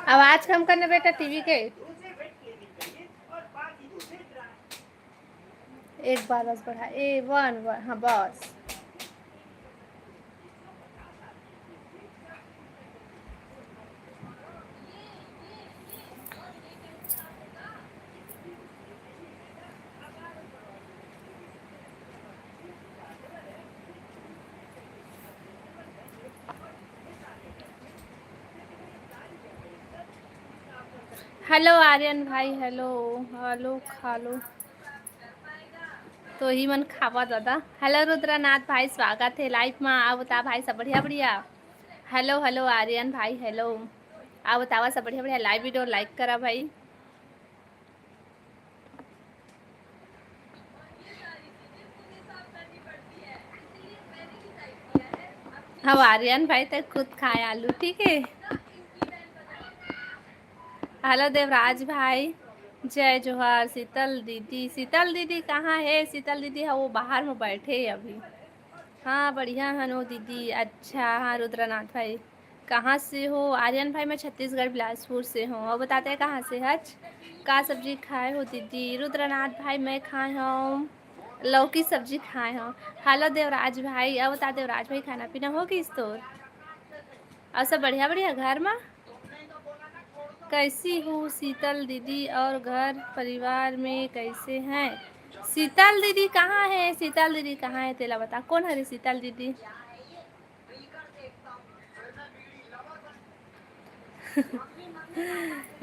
आवाज कम करना बेटा टीवी के। एक बार बस बढ़ा ए वन वन हाँ बस। हेलो आर्यन भाई हेलो हेलो खालो तो ही मन खावा दादा। हेलो रुद्रनाथ भाई स्वागत है लाइव में। आओ बता भाई सब बढ़िया बढ़िया। हेलो हेलो आर्यन भाई हेलो। आओ बतावा सब बढ़िया बढ़िया। लाइव वीडियो लाइक करा भाई। अब आर्यन भाई तो खुद खाए आलू ठीक है। हेलो देवराज भाई जय जोहार। शीतल दीदी कहाँ है? शीतल दीदी है वो बाहर में बैठे हैं अभी। हाँ बढ़िया हनो दीदी। अच्छा हाँ रुद्रनाथ भाई कहाँ से हो? आर्यन भाई मैं छत्तीसगढ़ बिलासपुर से हूँ। और बताते हैं कहाँ से हज का सब्जी खाए हो दीदी? रुद्रनाथ भाई मैं खाए हूँ लौकी सब्जी खाए हूँ। हेलो देवराज भाई। अब बता देवराज भाई खाना पीना हो गई तो? और सब बढ़िया बढ़िया घर में? कैसी हूँ शीतल दीदी और घर परिवार में कैसे हैं? शीतल दीदी कहाँ है? शीतल दीदी कहाँ है तेला बता। कौन है रे शीतल दीदी?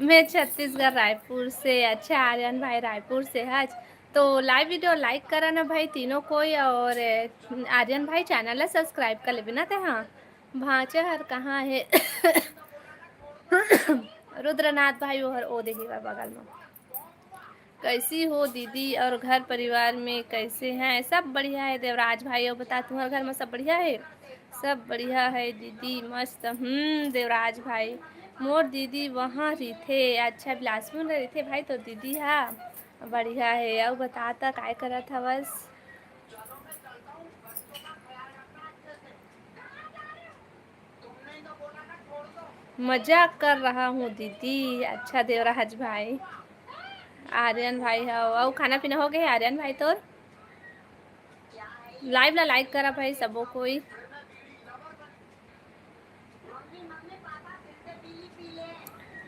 मैं छत्तीसगढ़ रायपुर से। अच्छा आर्यन भाई रायपुर से है। तो लाइव वीडियो लाइक करा ना भाई तीनों कोई। और आर्यन भाई चैनल सब्सक्राइब कर ले बिना ते। हाँ भांचा हर कहाँ है? रुद्रनाथ भाई वो हर ओ देखिएगा बगल में। कैसी हो दीदी और घर परिवार में कैसे हैं? सब बढ़िया है देवराज भाई। और बता तुम्हारे घर में सब बढ़िया है? सब बढ़िया है दीदी मस्त। देवराज भाई मोर दीदी वहाँ रही थे। अच्छा बिलासपुर में रही थे भाई तो दीदी हाँ बढ़िया है। अब बताता काय करा था बस। मजाक कर रहा हूँ दीदी। अच्छा देवराज भाई आर्यन भाई है। और खाना पीना हो गया आर्यन भाई तो? लाइव ला लाइक करा भाई सबो कोई।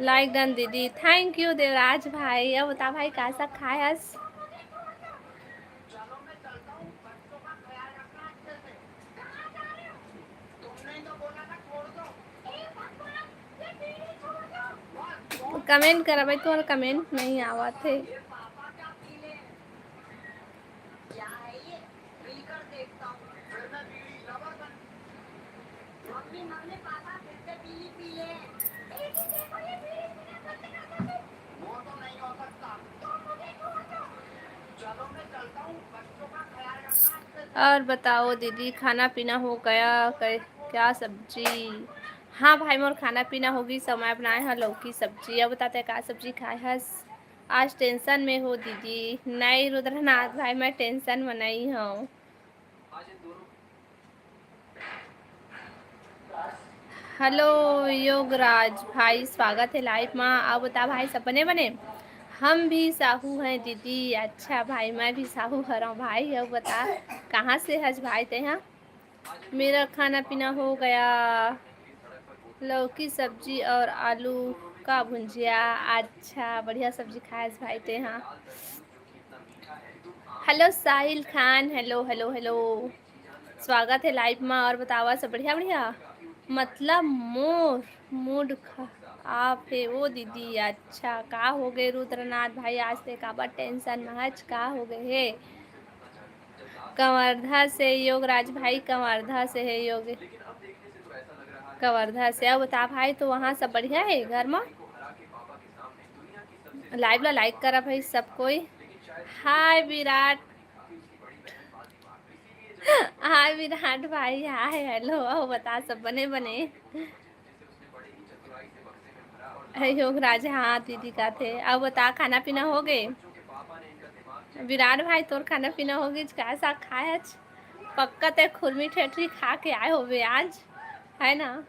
लाइक डन दीदी थैंक यू देवराज भाई। अब बता भाई का सा खाए हस? कमेंट करा भाई तुम्हारा कमेंट नहीं आवा थे। और बताओ दीदी खाना पीना हो गया? क्या सब्जी? हाँ भाई मोर खाना पीना होगी। समय बनाए हैं लौकी सब्जी। अब बताते हैं क्या सब्जी खाए हस? आज टेंशन में हो दीदी? नहीं रुद्रनाथ भाई मैं टेंशन में नहीं हूँ। हेलो योगराज भाई स्वागत है लाइव में। अब बता भाई सब बने बने? हम भी साहू हैं दीदी। अच्छा भाई मैं भी साहू हरा हूँ भाई। अब बता कहाँ से हज भाई ते? यहाँ मेरा खाना पीना हो गया। लौकी सब्जी और आलू का भुंजिया। अच्छा बढ़िया सब्जी खाए भाई ते। हाँ hello Sahil Khan hello hello hello स्वागत है लाइव में। और बतावा सब बढ़िया बढ़िया। मतलब मोर मूड आप है वो दीदी। अच्छा का हो गए रुद्रनाथ भाई आज से काबा टेंशन महज का हो गए है? कवर्धा से योगराज भाई कवर्धा से है योग कवर्धा से। अब बता भाई तो वहाँ सब बढ़िया है घर में? लाइव ला लाइक करा भाई सब कोई। हाय विराट। हाय विराट भाई हाय हेलो। अब बता सब बने बने? योगराज हाँ दीदी का थे। अब बता खाना पीना हो गए? विराट भाई तोर खाना पीना हो गई? कैसा खाए? पक्का ते खुरमी ठेठरी खा के आए हो आज है ना?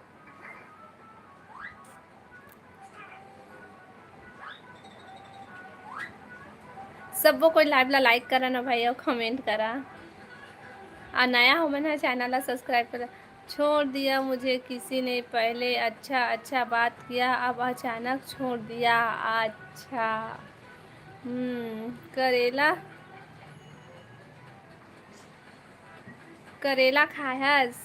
सबको कोई लाइव ला लाइक करा ना भाई और कमेंट करा। और नया हो मैंने चैनल ला सब्सक्राइब करा। छोड़ दिया मुझे किसी ने पहले, अच्छा अच्छा बात किया, अब अचानक छोड़ दिया। अच्छा। करेला, करेला खायस?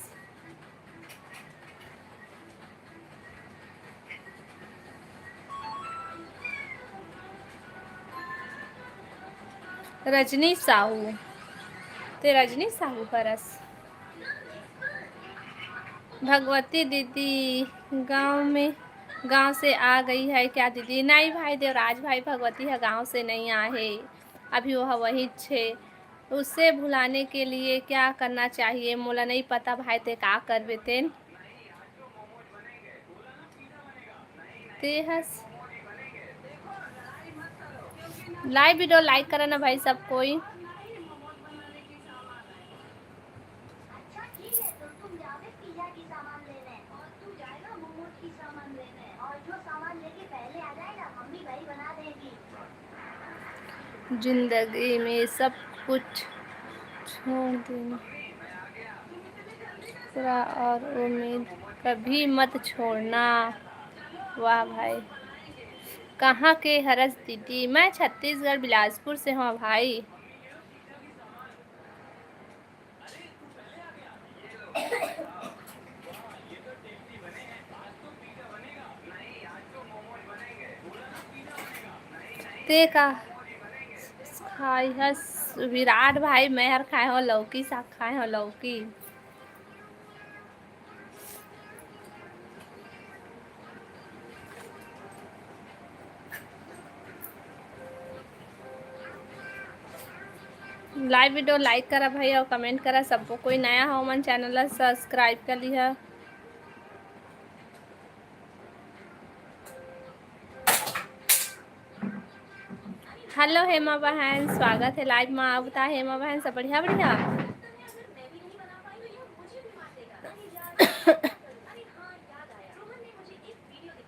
रजनी साहू, ते रजनी साहू परस। भगवती दीदी गांव से आ गई है क्या दीदी? नहीं भाई देवराज भाई, भगवती है गांव से नहीं आए, अभी वह वही छे। उससे भुलाने के लिए क्या करना चाहिए मोला नहीं पता भाई, ते का करबे तेन ते हस। लाइव वीडियो लाइक करा ना भाई सब कोई। जिंदगी में सब कुछ छोड़ देना और उम्मीद कभी मत छोड़ना। वाह भाई। कहाँ के हरस दीदी? मैं छत्तीसगढ़ बिलासपुर से हूँ भाई। ते का खाई हस विराट भाई? मैं हर खाए हो लौकी साग, खाए हो लौकी। लाइव वीडियो लाइक करा भाई और कमेंट करा सबको। कोई नया हो मन चैनल सब्सक्राइब कर लिया। हेलो हेमा बहन, स्वागत है लाइव में। आप बता हेमा बहन सब बढ़िया बढ़िया?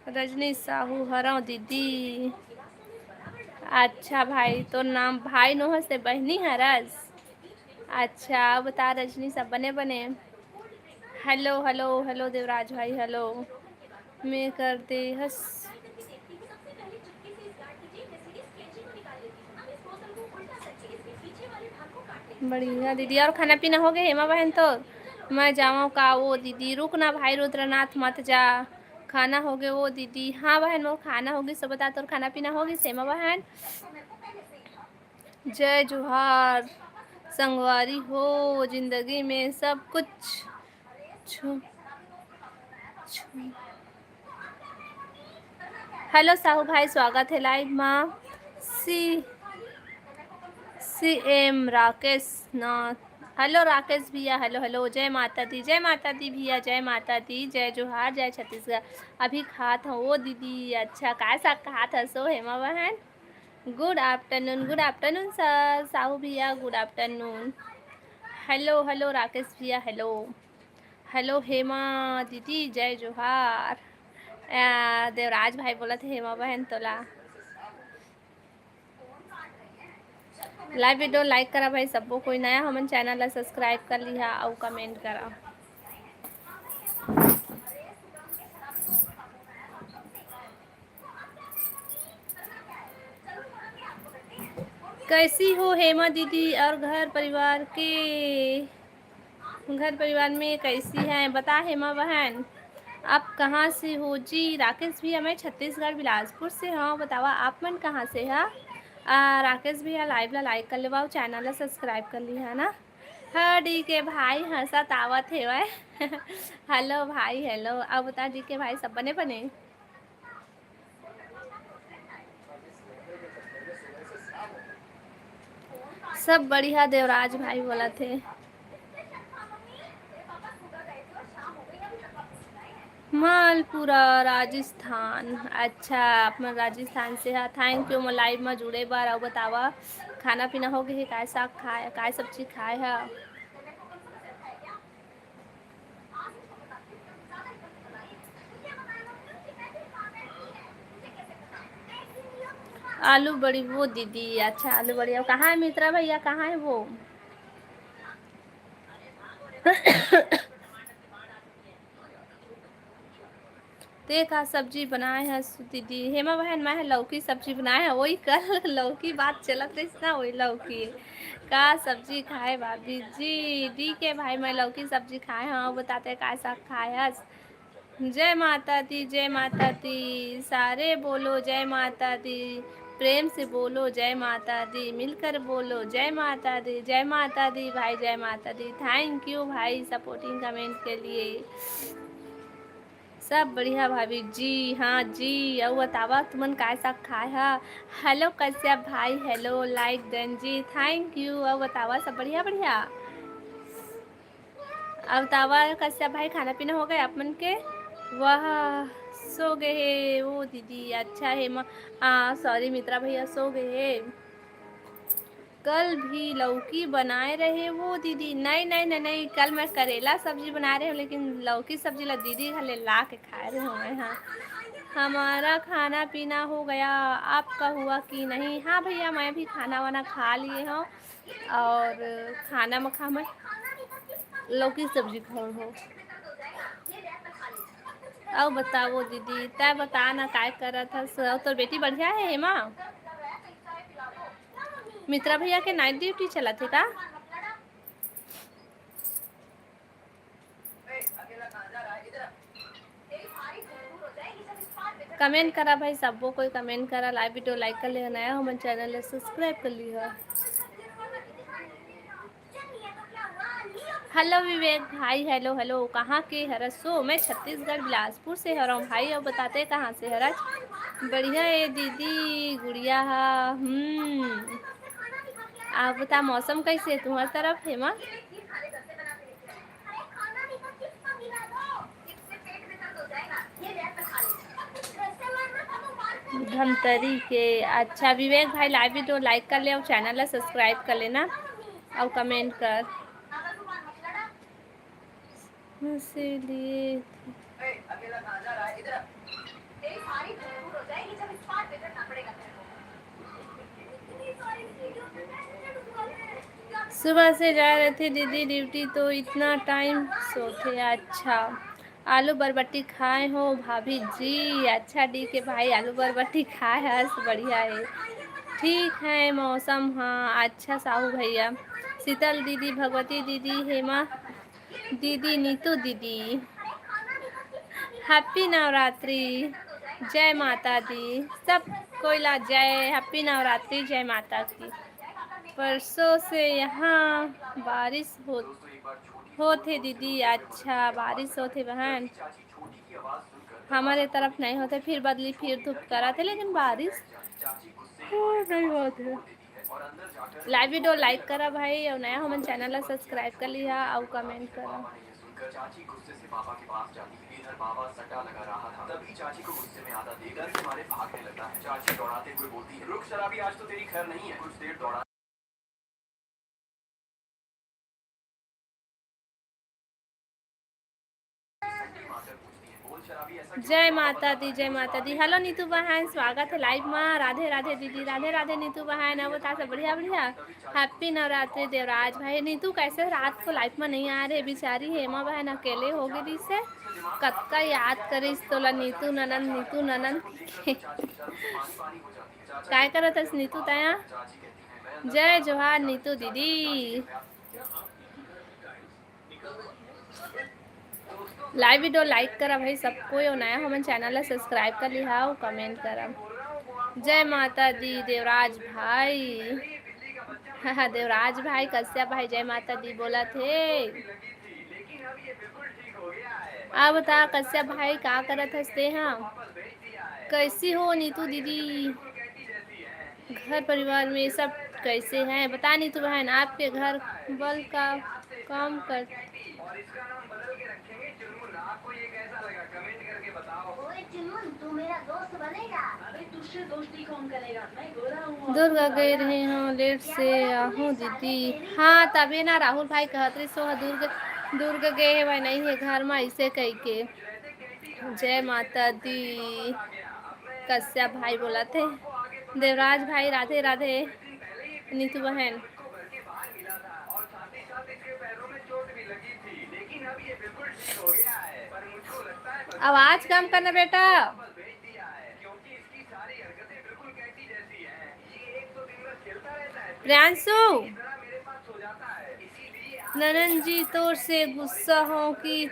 रजनी साहू हरा दीदी। अच्छा भाई, तो नाम भाई नोह से बहनी हरस? अच्छा बता रजनी सब बने बने। हेलो हेलो हेलो देवराज भाई, हेलो। मैं करते हस बढ़िया दीदी। और खाना पीना हो गया हेमा बहन? तो मैं जाऊँ का वो दीदी? रुक ना भाई रुद्रनाथ मत जा। खाना हो गया वो दीदी? हाँ बहन वो खाना होगी सब बता। तो खाना पीना होगी हेमा बहन? जय जोहार। संगवारी हो जिंदगी में सब कुछ हेलो साहू भाई, स्वागत है लाइव में। CM राकेश नाथ, हेलो राकेश भैया, हेलो हेलो। जय माता दी, जय माता दी भैया, जय माता दी, जय जोहार, जय छत्तीसगढ़। अभी खात हूँ वो दीदी। अच्छा काय सा खात हसो हेमा बहन? गुड आफ्टरनून सर साहू भैया, good afternoon. Hello hello Rakesh भैया, हेलो हेलो हेमा दीदी, जय जोहार। देवराज भाई बोला थे हेमा बहन तोला। लाइव वीडियो लाइक करा भाई सबको। कोई नया हमन चैनल ला सब्सक्राइब कर लिहा और कमेंट करा। कैसी हो हेमा दीदी? और घर परिवार में कैसी हैं बता हेमा बहन? आप कहाँ से हो जी? राकेश भैया मैं छत्तीसगढ़ बिलासपुर से हूँ। बतावा आप मन कहाँ से है? राकेश भैया लाइव ला लाइक कर लेवा, चैनल ला सब्सक्राइब कर ली है ना। हाँ डी के भाई हंसत आवत है वह। हेलो भाई, हेलो। अब बता डी के भाई सब बने बने? सब बढ़िया देवराज भाई बोला थे। मालपुरा राजस्थान। अच्छा आप मन राजस्थान से है। थैंक यू मैं लाइव में जुड़े बार। और बतावा खाना पीना हो गया? काय साग खाए, काय सब्जी खाए है? आलू बड़ी वो दीदी, अच्छा आलू बड़ी, अब कहाँ है मित्रा भैया, कहाँ है वो? देखा सब्जी बनाए है दीदी हेमा बहन, मैं लौकी सब्जी बनाए है, वही कल लौकी बात चलत रही ना, वही लौकी का सब्जी खाए भाभी जी। डी के भाई मैं लौकी सब्जी खाए हाँ, बताते का साग खाए हस। जय माता दी, जय माता दी, सारे बोलो जय माता दी, प्रेम से बोलो जय माता दी, मिलकर बोलो जय माता दी, जय माता दी भाई, जय माता दी। थैंक यू भाई सपोर्टिंग कमेंट के लिए। सब बढ़िया भाभी जी, हाँ जी। और बतावा तुमन काय साग खाए हा? हेलो कश्यप भाई, hello like then ji, thank you. और बतावा सब बढ़िया बढ़िया। अब बतावा कश्यप भाई खाना पीना हो गया आप मन के? वाह, सो गए है वो दीदी, अच्छा है सॉरी मित्रा भैया सो गए है। कल भी लौकी बनाए रहे वो दीदी? नहीं नहीं नहीं नहीं, कल मैं करेला सब्जी बना रहे हूँ, लेकिन लौकी सब्जी ला दीदी हले ला के खाए रहे हूँ मैं। हाँ, हमारा खाना पीना हो गया, आपका हुआ कि नहीं? हाँ भैया मैं भी खाना वाना खा लिए हूँ, और खाना में खा मैं लौकी सब्जी खाऊँ हूँ। अब बताओ दीदी, तय बता ना काय करत हस? तो बेटी बढ़िया है हेमा? मित्रा भैया के नाइट ड्यूटी चला थे का? कमेंट करा भाई, सबको कोई कमेंट करा, लाइव वीडियो लाइक कर ले, नया हो मन चैनल सब्सक्राइब कर लिया। हेलो विवेक भाई, हेलो हेलो, कहाँ के हरसो? मैं छत्तीसगढ़ बिलासपुर से हर हूँ भाई। और बताते कहाँ से हरस? बढ़िया है दीदी गुड़िया। आप बता मौसम कैसे है तुम्हारी तरफ हेमा? धमतरी के, अच्छा विवेक भाई लाइव वीडियो लाइक कर ले और चैनल ला सब्सक्राइब कर लेना और कमेंट कर इसीलिए। सुबह से जा रहे थे दीदी ड्यूटी, तो इतना टाइम सोते। अच्छा, आलू बरबट्टी खाए हो भाभी जी? अच्छा डी के भाई आलू बरबट्टी खाए हस, बढ़िया है। ठीक है मौसम, हाँ अच्छा साहू भैया, शीतल दीदी, भगवती दीदी, हेमा दीदी, नीतू दीदी, हैप्पी नवरात्रि, जय माता दी, सब कोई ला जय, हैप्पी नवरात्रि, जय माता की। परसों से यहाँ बारिश होते दीदी? अच्छा बारिश होते बहन, हमारे तरफ नहीं होते, फिर बदली फिर धूप करा थे, लेकिन बारिश नहीं होते। लाइव वीडियो लाइक करा भाई, और नया हमन चैनल ला सब्सक्राइब कर लिया और कमेंट करा। चाची गुस्से से पापा के पास जाती है, इधर बाबा सट्टा लगा रहा था, तभी चाची को गुस्से में आता देख डर के मारे भागने लगता है। चाची दौड़ाते हुए बोलती है, रुक शराबी आज तो तेरी खैर नहीं है। कुछ देर दौड़ा जय माता दी, जय माता दी। हेलो नीतू बहन, स्वागत है लाइव में। राधे राधे दीदी, राधे राधे नीतू बहन। अब बता सब बढ़िया बढ़िया, हैप्पी नवरात्रि देवराज भाई। नीतू कैसे रात को लाइव में नहीं आ रहे? बेचारी हेमा बहन अकेले हो गई से, कत्का याद करिस तोला नीतू ननन, नीतू ननन काय करत हस नीतू तया? जय जोहार नीतू दीदी। लाइव वीडियो लाइक करा भाई सबको, और नया हमन चैनल ला सब्सक्राइब कर लिहा और कमेंट करा। जय माता दी देवराज भाई। हाँ देवराज भाई, कश्यप भाई जय माता दी बोला थे। अब बता कश्यप भाई का करत हंसते हैं? कैसी हो नीतू दीदी? घर परिवार में सब कैसे हैं? बता नीतू बहन, आपके घर बल का काम कर दुर्गा गए रहे हैं लेट से आहूँ दीदी। हाँ तभी ना राहुल भाई कहते सो दुर्ग दुर्ग गए है, वह नहीं है घर में, ऐसे कह के। जय माता दी कश्यप भाई बोला थे। देवराज भाई राधे राधे। नीतू बहन आवाज कम करना बेटा। प्रियांशु ननन जी तो से गुस्सा हो कि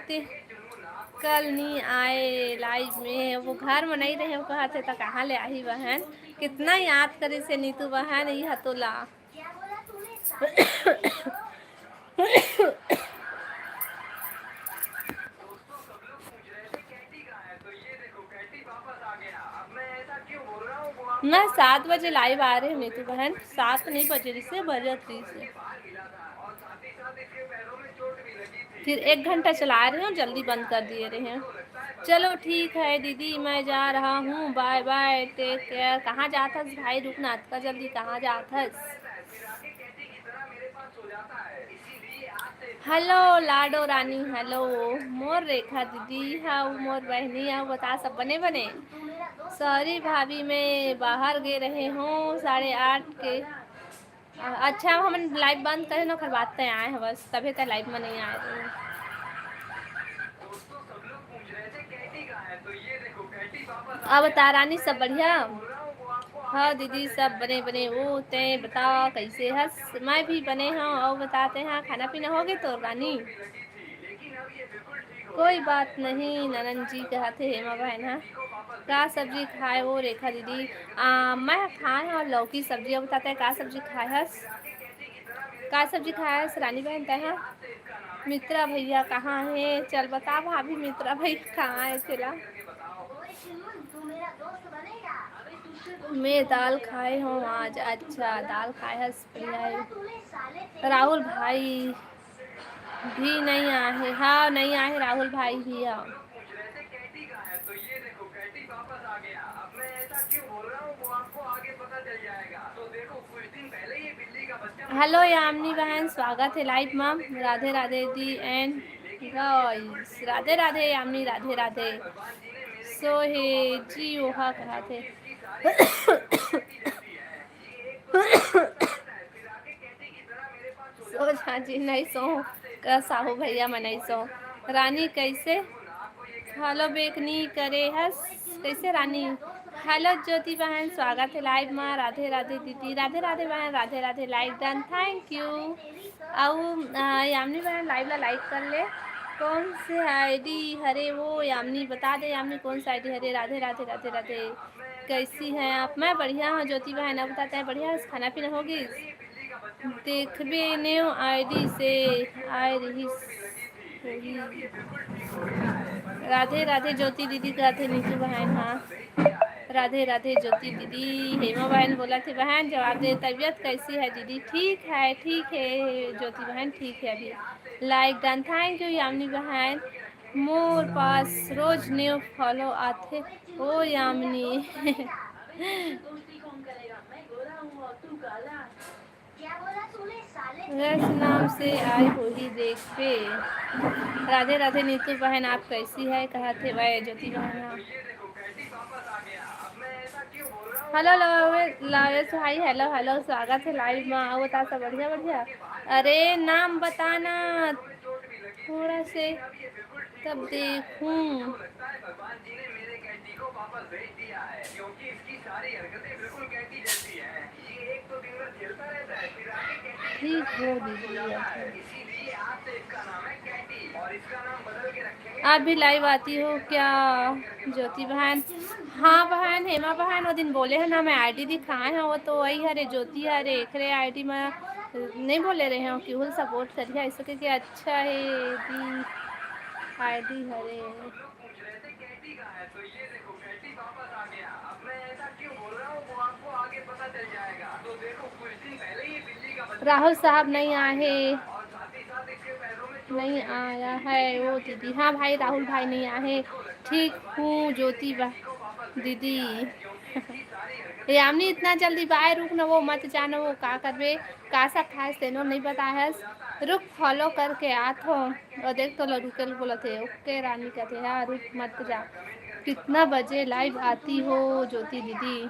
कल नहीं आए लाइव में, वो घर में नहीं रहे, वो कहते तो कहाँ ले आई बहन, कितना याद करे से नीतू बहन ही हतोला। मैं 7 बजे लाइव आ रही हूँ नीतू बहन, 7 नहीं बजे से बजे 3 से, फिर 1 घंटा चला रहे हैं, जल्दी बंद कर दिए रहे हैं। चलो ठीक है दीदी, मैं जा रहा हूँ, बाय बाय, टेक केयर। कहाँ जाता भाई, रुकना का जल्दी, कहाँ जाता। हेलो लाडो रानी, हेलो मोर रेखा दीदी, हाँ मोर बहनी, हाँ बता सब बने बने। सॉरी भाभी मैं बाहर गए रहे हूँ 8:30 के। अच्छा हम लाइव बंद करें ना, फिर बात आए हैं बस, तभी तक लाइव में नहीं आए रहे। अब बता रानी सब बढ़िया। हाँ दीदी सब बने बने, वो ते बता कैसे हंस, मैं भी बने हाँ, और बताते हैं खाना पीना हो गया तो रानी। कोई बात नहीं ननन जी कहते हेमा बहन, हाँ का सब्जी खाए वो रेखा दीदी। मैं खाए और लौकी सब्जी, अब बताते हैं का सब्जी खाए हस, का सब्जी खाए हस रानी बहन तय। मित्रा भैया कहाँ है, चल बता भाभी मित्रा भैया कहाँ है चला। मैं दाल खाए हूँ आज, अच्छा दाल खाए है। राहुल भाई भी नहीं आए, हाँ नहीं आए राहुल भाई भी। हाँ हेलो यामिनी बहन, स्वागत है लाइव मैम, राधे राधे दी and guys, Radhe Radhe Yamini, Radhe Radhe. So hey जी वहाँ कहा थे। सो झांझी नहीं सो का साहू भैया मैं नहीं सो। रानी कैसे, हेलो बेकनी करे हस कैसे रानी। हेलो ज्योति बहन, स्वागत है लाइव में, राधे राधे दीदी, राधे राधे बहन, Radhe Radhe, like done, thank you. आओ यामिनी बहन लाइव ला लाइक कर ले। कौन से आईडी हरे वो यामिनी बता दे, यामिनी कौन सा आईडी हरे। राधे राधे राधे राधे, कैसी हैं आप। मैं बढ़िया हूँ ज्योति बहन, अब बताते हैं बढ़िया, खाना पीना होगी। देखबे न्यू आईडी से आ रही। राधे राधे ज्योति दीदी कहते नीतू बहन, हाँ राधे राधे ज्योति दीदी। हेमा बहन बोला थी बहन जवाब दे, तबीयत कैसी है दीदी। ठीक है ज्योति बहन, ठीक है अभी। Like done, thank you Yamini बहन। मोर पास रोज न्यू फॉलो आते ओ यामिनी। रस नाम से आई होली देख पे। राधे राधे नीतू बहन, आप कैसी है कहते भाई ज्योति बहन। हेलो लावेश भाई, हेलो हेलो, स्वागत है लाइव में, आओ बता सब बढ़िया बढ़िया। अरे नाम बताना थोड़ा से तब देखूं। ठीक हो दीदी, आप भी लाइव आती हो क्या ज्योति बहन। हाँ बहन हेमा बहन, वो दिन बोले है ना मैं आईडी दिखाए हैं, वो तो वही हरे ज्योति हरे एकरे आईडी में नहीं बोले रहे हो कि वो सपोर्ट करिए ऐसा कि अच्छा है दी आईडी हरे। राहुल साहब नहीं आए, नहीं आया है वो दीदी। हाँ भाई राहुल भाई नहीं आए, ठीक हूँ ज्योति दीदी। यामिनी इतना जल्दी बाय रुक न, वो मत जाना, वो का करबे का सा खाए तेनो नहीं बताया, रुक फॉलो करके आत हो और देख तो रुके बोला थे। ओके रानी कहते हाँ रुक मत जा। कितना बजे लाइव आती हो ज्योति दीदी।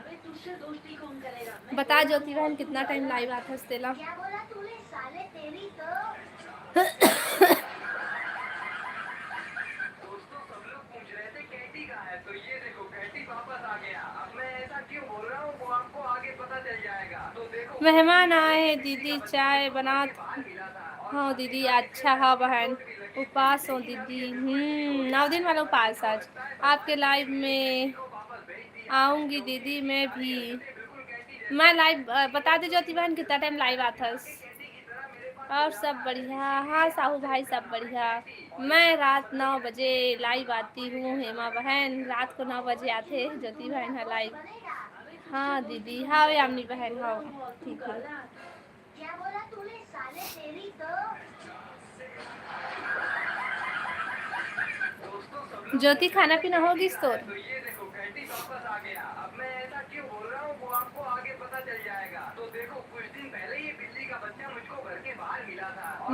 बता ज्योति बहन कितना टाइम लाइव आता तेला। मेहमान आए हैं दीदी, चाय बना। हाँ दीदी, अच्छा हाँ बहन, उपवास हो दीदी। 9 दिन वाला उपवास आज। आपके लाइव में आऊँगी दीदी मैं भी। मैं लाइव बता दे ज्योति बहन कितना टाइम लाइव आता। और सब बढ़िया। हाँ साहू भाई सब बढ़िया। मैं रात 9 बजे लाइव आती हूँ। हेमा बहन रात को 9 बजे आते ज्योति बहन है लाइव। हाँ दीदी, हाँ यामिनी बहन, हाँ ठीक है। ज्योति खाना पीना होगी तो।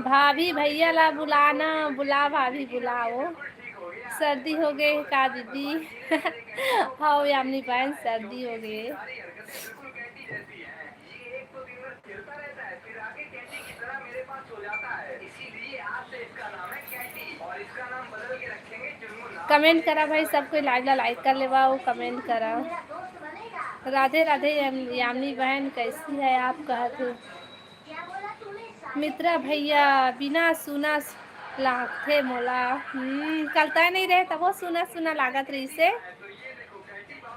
भाभी भैया ला बुलाना, बुला भाभी बुलाओ। सर्दी हो गई का दीदी? हाँ यामिनी बहन सर्दी हो गई। कमेंट करा भाई, सब कोई लाइव ला लाइक कर ले वो कमेंट करा। राधे राधे यामिनी बहन, कैसी है आप कहते। मित्रा भैया बिना सुना लागते मोला। कलता नहीं रहे तब वो सुना सुना लागत रही से।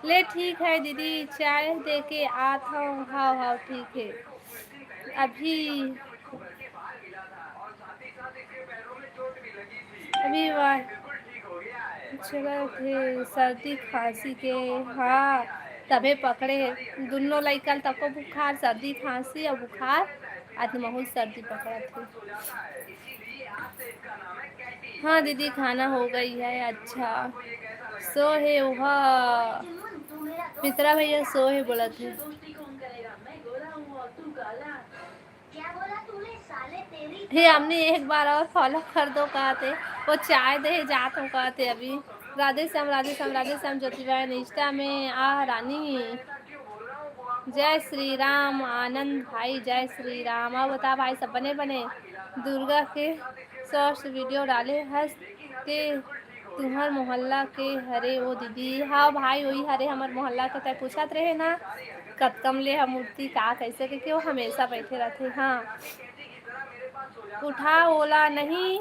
ले ठीक है दीदी, चाय दे के आता हूँ। हाँ हाँ ठीक है। अभी चला थे सर्दी खांसी के। हाँ तबे पकड़े दोनों लइकन तब को बुखार, सर्दी खांसी और बुखार। आज बहुत सर्दी पकड़ा थी। हाँ दीदी खाना हो गई है। अच्छा सो है वह मित्रा भैया सो है बोला थे। हे हमने एक बार और फॉलो कर दो कहते, वो चाय दे जात हो कहते अभी। राधे श्याम राधे श्याम राधे श्याम ज्योति बहन इंस्टा में आ रानी। जय श्री राम आनंद भाई, जय श्री राम। अब बता भाई सब बने बने दुर्गा के शॉर्ट्स वीडियो डाले हंस के तुम्हार मोहल्ला के हरे ओ दीदी। हाँ भाई वही हरे हमार मोहल्ला के तय पूछत रहे ना कतकम ले हम मूर्ति का कैसे के क्यों हमेशा बैठे रहते। हाँ उठा ओला नहीं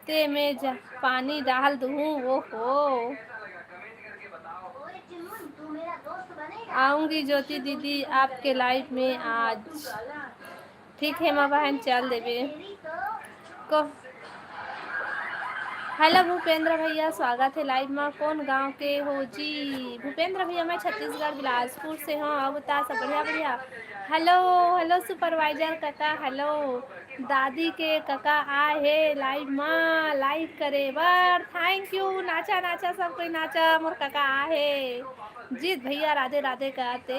ते मैं पानी डाल दूँ। वो हो आऊँगी ज्योति दीदी आपके लाइव में आज। ठीक है माँ बहन चल देवे को। हेलो भूपेंद्र भैया स्वागत है लाइव में। कौन गांव के हो जी? भूपेंद्र भैया मैं छत्तीसगढ़ बिलासपुर से हूँ। अब बता सब बढ़िया बढ़िया। हेलो हेलो सुपरवाइजर काका, हेलो दादी के काका आए है लाइव में लाइक करे बर। Thank you. नाचा नाचा सब कोई नाचा, मोर काका आए है। जीत भैया राधे राधे कहते।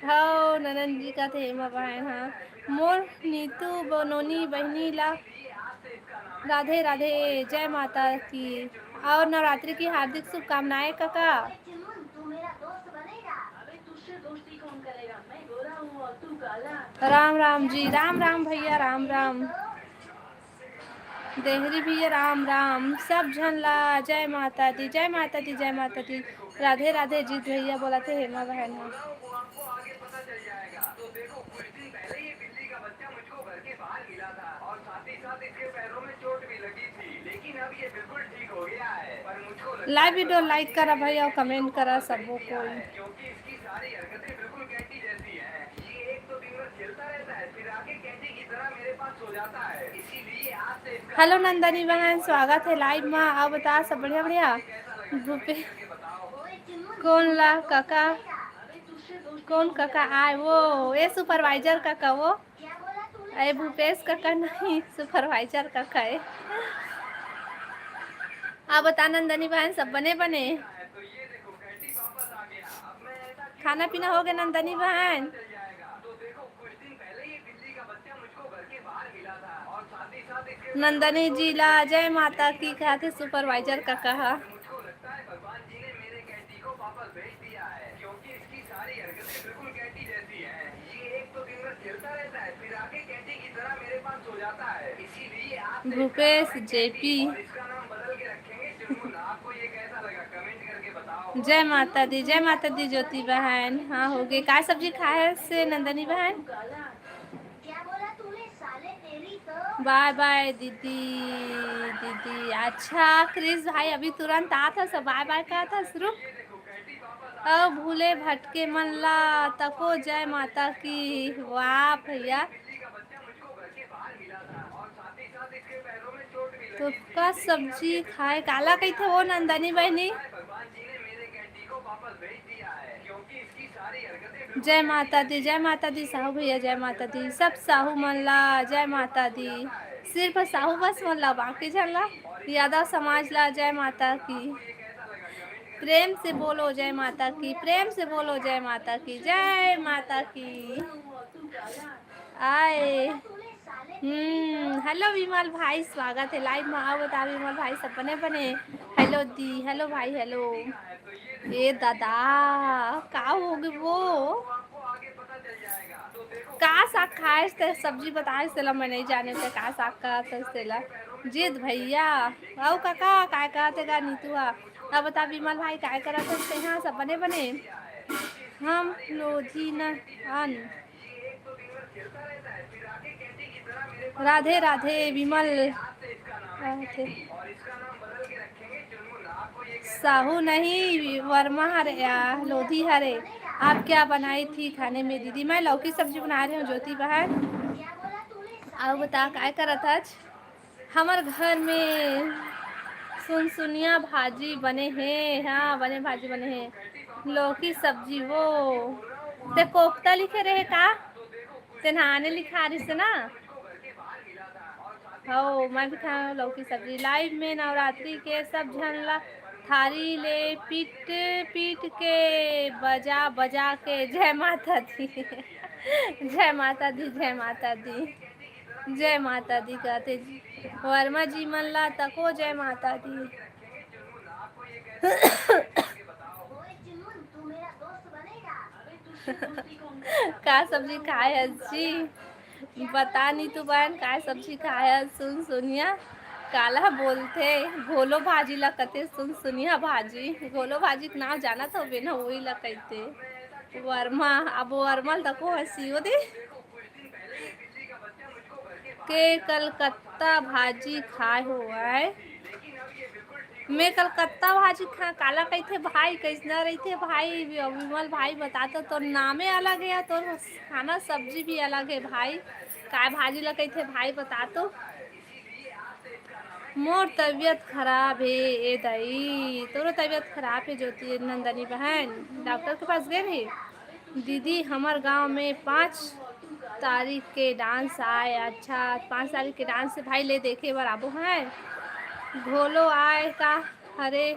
हाँ ननन जी का थे हेमा बहन। हाँ मोर नीतू बनोनी बहनी ला राधे राधे, जय माता की और नवरात्रि की हार्दिक शुभकामनाएं काका। राम राम जी, राम राम भैया, राम राम देहरी भैया, राम राम सब झन ला जय माता दी, जय माता दी, जय माता दी। राधे राधे जीत भैया बोला थे हेमा बहन। लाइव वीडियो लाइक करा भाई और कमेंट करा सबको कोई। हेलो नंदनी बहन स्वागत है लाइव में। अब बता सब बढ़िया बढ़िया। भूपे कौन ला काका, कौन काका आए वो? ये सुपरवाइजर काका वो। अरे भूपेश काका नहीं, सुपरवाइजर काका है। आप बता नंदनी बहन सब बने बने खाना पीना हो गया नंदनी बहन? नंदनी जी ला जय माता की कहते सुपरवाइजर का कहा। भूपेश जेपी। जय माता दी, जय माता दी ज्योति बहन। हाँ हो गए। काय सब्जी खाए से नंदनी बहन? बाय बाय दीदी। दीदी अच्छा क्रिस भाई अभी तुरंत आता सब बाय बाय कहा था शुरू। अब भूले भटके मन ला तको जय माता की। वाह भैया। तो का सब्जी खाए काला कही थे वो नंदनी बहनी। जय माता दी, जय माता दी साहू भैया, जय माता दी सब साहू मन ला जय माता दी। सिर्फ साहू बस मन ला बाकी जन ला यादव समाज ला जय माता की। प्रेम से बोलो जय माता की, प्रेम से बोलो जय माता की, जय माता की। आए हेलो विमल भाई स्वागत है लाइव में। आओ बता विमल भाई सब बने बने। हेलो दी, हेलो भाई, हेलो। ए दादा का हो गए वो का साग खाए थे सब्जी बताए तेला मैं नहीं जाने थे का साग का तेला। जिद भैया आओ काका काय कहते गा नीतुआ। अब बता विमल भाई काय करा थे यहाँ सब बने बने। हम लोधी न अन राधे राधे विमल। थे साहू नहीं वर्मा हरे लोधी हरे। आप क्या बनाई थी खाने में दीदी? मैं लौकी सब्जी बना रही हूँ ज्योति बहन। आओ बता काय करत आज? हमार घर में सुनसुनिया भाजी बने हैं। हाँ बने भाजी बने हैं लौकी सब्जी। वो ते कोफ्ता लिखे रहे का ते नहाने लिखा रही से ना। हो मैं भी खा लौकी सब्जी। लाइव में नवरात्रि के सब झन ला थारी ले पीट पीट के बजा बजा के जय माता दी। जय माता दी, जय माता दी, जय माता दी कहते वर्मा जी मन ला तको जय माता दी। का सब्जी खाए है जी? बता नहीं तू बहन काय सब्जी खाए है? सुन सुनिया काला बोलते घोलो भाजी ला कते सुन सुनिया भाजी। घोलो भाजी के नाम जाना तो बिना वही ला कहते वर्मा। अब वर्मल तको हंसी दे के कलकत्ता भाजी खाए हो है। मैं कलकत्ता भाजी खा काला कही थे भाई कैसना रही थे भाई? विमल भाई बताते तो नामे अलग है तो खाना सब्जी भी अलग है भाई। काय भाजी ला कही थे भाई बता तो। मोर तबीयत खराब है ए दई। तोरो तबीयत खराब है ज्योति नंदनी बहन? डॉक्टर के पास गए रही? दीदी हमार गांव में 5 तारीख के डांस आए। अच्छा 5 तारीख के डांस से भाई ले देखे बराबो हैं। घोलो आए का अरे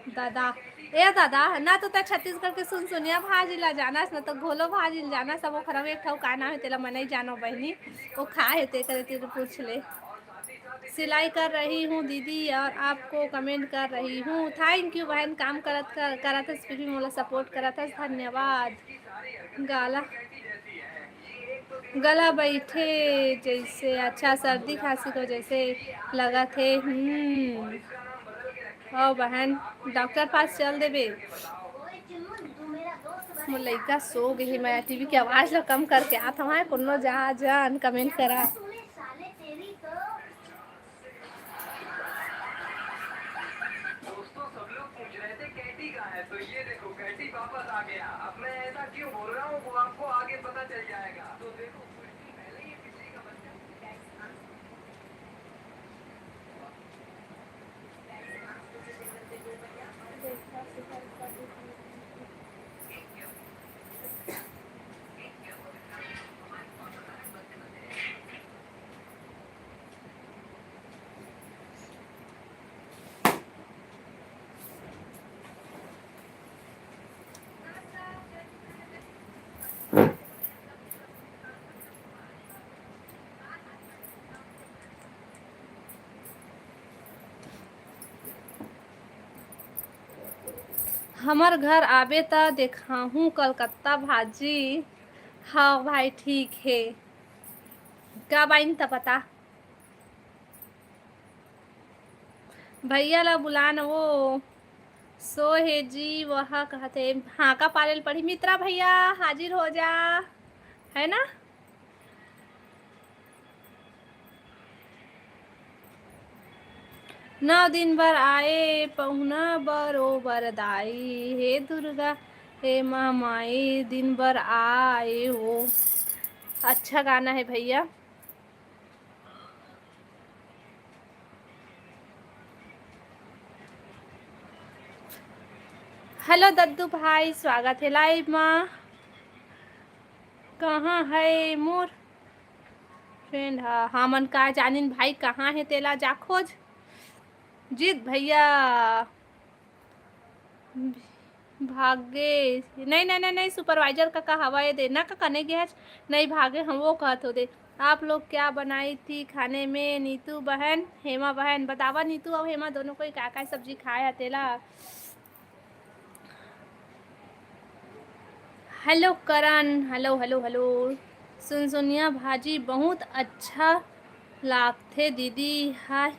दादा ए दादा ना तो तक छत्तीसगढ़ के सुन सुनिया भाजी ला जाना ना तो घोलो भाजी जाना सब वो खराब एक ठो का नाम है तेला मैं नहीं जानो बहनी। वो खा है ते करे तेरे पूछ ले। सिलाई कर रही हूँ दीदी और आपको कमेंट कर रही हूँ। थैंक यू बहन काम करत फिर भी मोला सपोर्ट करत है धन्यवाद। गाला गला बैठे जैसे अच्छा सर्दी खांसी को जैसे लगा थे। ओ बहन डॉक्टर पास चल देबे। मोर लइका सो गई। मैं टीवी की आवाज ला कम करके आता हूँ कोनो जहाँ जान कमेंट करा। दोस्तों सब लोग पूछ रहे थे कैटी कहाँ है तो ये देखो कैटी वापस आ गया। अब मैं ऐसा क्यों बोल रहा हूँ वो आपको आगे पता चल जाएगा। तो देखो कुछ दिन पहले ही किसी का बच्चा हमार घर आबे त देखाहूँ कलकत्ता भाजी। हाँ भाई ठीक है का बाइन त पता। भैया ला बुलाना वो सो है जी वह कहते हाँ का पायल पढ़ी मित्रा भैया हाजिर हो जा है ना। 9 दिन भर आए पहुना बरोबर दाई हे दुर्गा हे महामाई दिन भर आए हो। अच्छा गाना है भैया। हेलो दद्दू भाई स्वागत है लाइव में। कहाँ है मोर फ्रेंड हाँ मन का जानिन भाई कहाँ है तेला जा खोज जीत भैया भागे नहीं नहीं नहीं नहीं सुपरवाइजर का हवा ये देना का कने गया नहीं भागे हम वो कहत हो दे। आप लोग क्या बनाई थी खाने में नीतू बहन हेमा बहन बतावा नीतू और हेमा दोनों कोई क्या सब्जी खाए हतेला। हेलो करण हेलो हेलो हेलो सुनसुनिया भाजी बहुत अच्छा लागथे दीदी हाय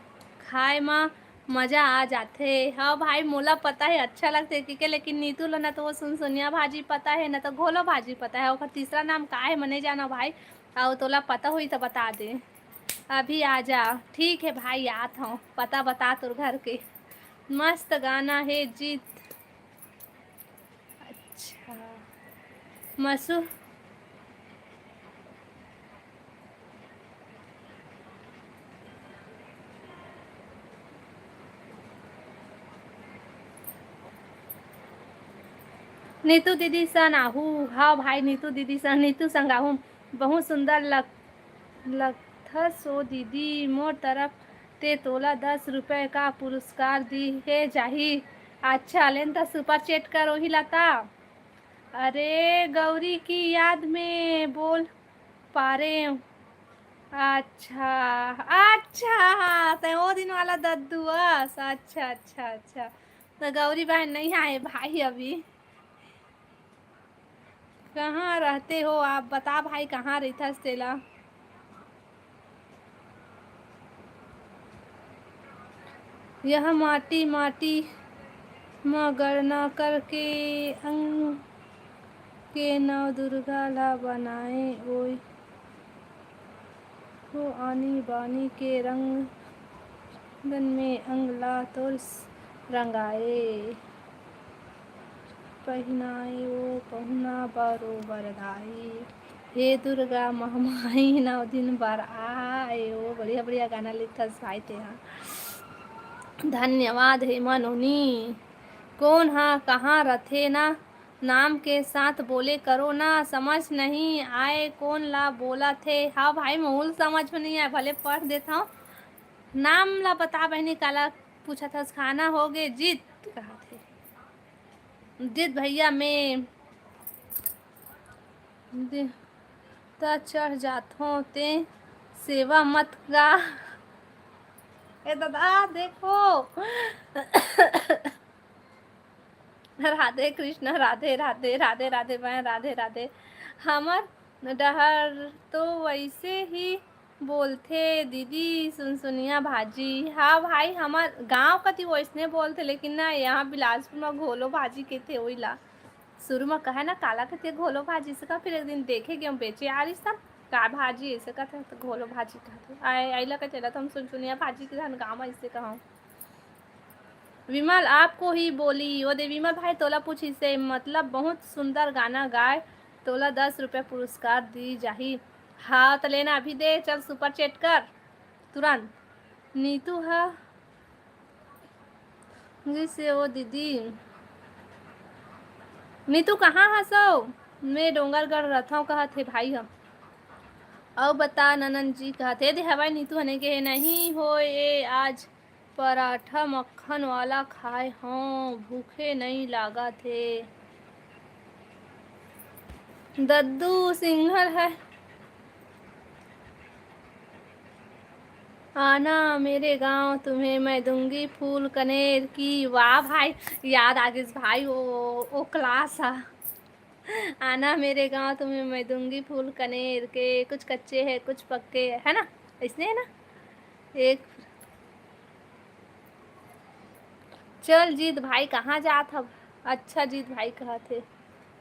खाए माँ मजा आ जाते। हाँ भाई मोला पता है अच्छा लगते क्योंकि लेकिन नीतू लो ना तो वो सुनसुनिया भाजी पता है ना तो घोलो भाजी पता है और तीसरा नाम का है मने जाना भाई और तोला पता हुई तो बता दे। अभी आ जा ठीक है भाई आत हूँ पता बता तुर घर के मस्त गाना है जीत। अच्छा मसू नीतू दीदी सन आहू हाँ भाई नीतू संग आहू बहुत सुंदर लगथा सो दीदी मोर तरफ ते तोला 10 रुपए का पुरस्कार दी है जाही। अच्छा लेन तो सुपर चैट कर वही लता। अरे गौरी की याद में बोल पा रहे हूँ। अच्छा अच्छा हाँ तो वो दिन वाला दद्दू बस अच्छा अच्छा अच्छा तो गौरी बहन नहीं आए भाई अभी। कहाँ रहते हो आप बता भाई कहाँ रहता तेला। यह माटी माटी में गणना करके अंग के नव दुर्गा ला बनाए ओय को आनी बानी के रंगन में अंग ला तो रंगाए पहनाए वो पहुना बरोबर दाई हे दुर्गा महामाई 9 दिन बार आए वो बढ़िया बढ़िया गाना लिखा भाई थे हाँ। धन्यवाद हे मनोनी कौन हाँ कहाँ रथे ना नाम के साथ बोले करो ना समझ नहीं आए कौन ला बोला थे। हाँ भाई मूल समझ में नहीं आए भले पढ़ देता हूँ नाम ला बता बहनी काला पूछा था खाना हो गए जीत कहा थे जीत भैया मैं त चढ़ जातो ते सेवा मत का ए दादा देखो राधे कृष्ण राधे राधे राधे राधे बहन राधे राधे हमर डहर तो वैसे ही बोलते दीदी सुनसुनिया भाजी। हाँ भाई हमार गांव कति वैसने बोलते लेकिन ना यहाँ बिलासपुर में घोलो भाजी के थे वही ला शुरू में कहा ना काला के थे घोलो भाजी से का फिर एक दिन देखे कि हम बेचे आ रही सब का भाजी ऐसे का था तो घोलो भाजी कहते आए आइला का चला तो हम सुनसुनिया भाजी के धन गाँव ऐसे कहा विमल आपको ही बोली वो दे विमल भाई तोला पूछी से मतलब बहुत सुंदर गाना गाए तोला 10 रुपये पुरस्कार दी जाही। हाँ तो लेना अभी दे चल सुपर चैट कर तुरंत नीतू है से वो दीदी नीतू कहाँ हंसो मैं डोंगरगढ़ रथा हूँ कहा थे भाई हम और बता ननन जी कहा थे दे हवाई नीतू हने के नहीं हो ये आज पराठा मक्खन वाला खाए हाँ भूखे नहीं लागा थे दद्दू सिंघल है आना मेरे गांव तुम्हें मैं दूंगी फूल कनेर की। वाह भाई याद आ गई भाई वो क्लास है आना मेरे गांव तुम्हें मैं दूंगी फूल कनेर के कुछ कच्चे हैं कुछ पक्के है ना इसने है ना एक चल जीत भाई कहाँ जात हब। अच्छा जीत भाई कहा थे।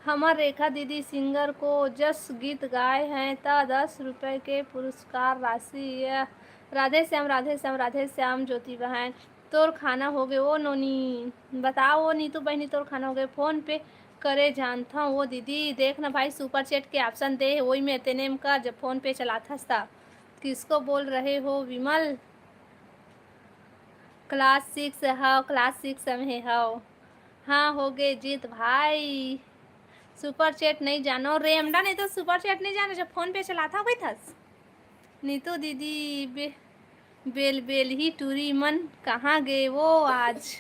हमार रेखा दीदी सिंगर को जस गीत गाए हैं त 10 रुपए के पुरस्कार राशि या राधे श्याम राधे श्याम ज्योति बहन। तोर खाना हो गए वो नोनी। बताओ वो नीतू बहनी तोर खाना हो गए फोन पे करे जानता वो दीदी। देख ना भाई सुपर चैट के ऑप्शन दे वही में तेने का जब फोन पे चलाता था। किसको बोल रहे हो विमल। क्लास 6 हाउ क्लास 6 में हाउ। हाँ हो गए जीत भाई। सुपर चैट नहीं जानो रेमडा नहीं तो सुपर चैट नहीं जानो जब फोन पे चलाता कोई था। नीतू दीदी बेल बेल ही टूरी मन कहाँ गए वो आज।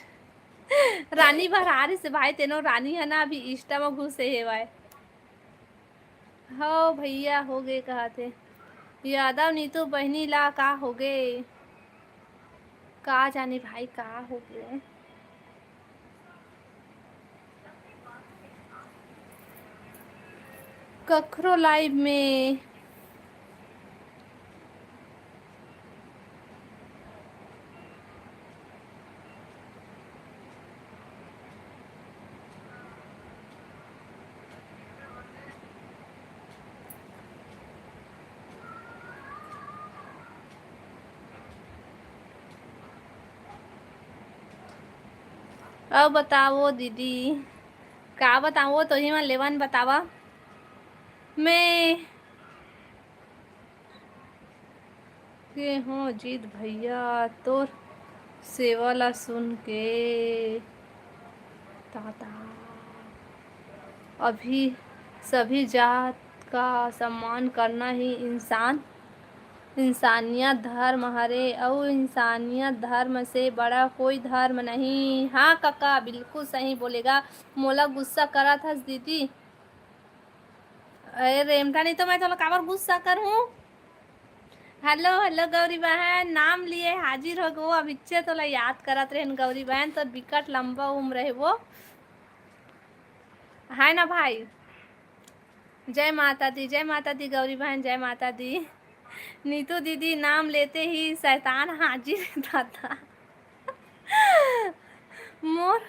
रानी भरारी से भाई तेनो रानी है ना अभी इंस्टा में घुसे है भाई। हो भैया हो गए कहा थे। यादव नीतू बहनी ला का हो गए। का जाने भाई का हो गए। कखरो लाइव में। अब बताओ दीदी का बताओ तो ही मैं लेवन बतावा। मैं के हो जीत भैया तो सेवाला सुन के ताता अभी सभी जात का सम्मान करना ही इंसानियत धर्म हरे और इंसानियत धर्म से बड़ा कोई धर्म नहीं। हाँ काका बिल्कुल सही बोलेगा। मोला गुस्सा करा था दीदी। अरे रेमटा नहीं तो मैं तो काबर गुस्सा करूँ। हेलो हेलो गौरी बहन नाम लिए हाजिर हो गो अब इच्छे तो याद करत रहे गौरी बहन तो बिकट लंबा उम्र है वो है ना भाई। जय माता दी गौरी बहन जय माता दी। नीतू दीदी नाम लेते ही शैतान हाजिर था। मोर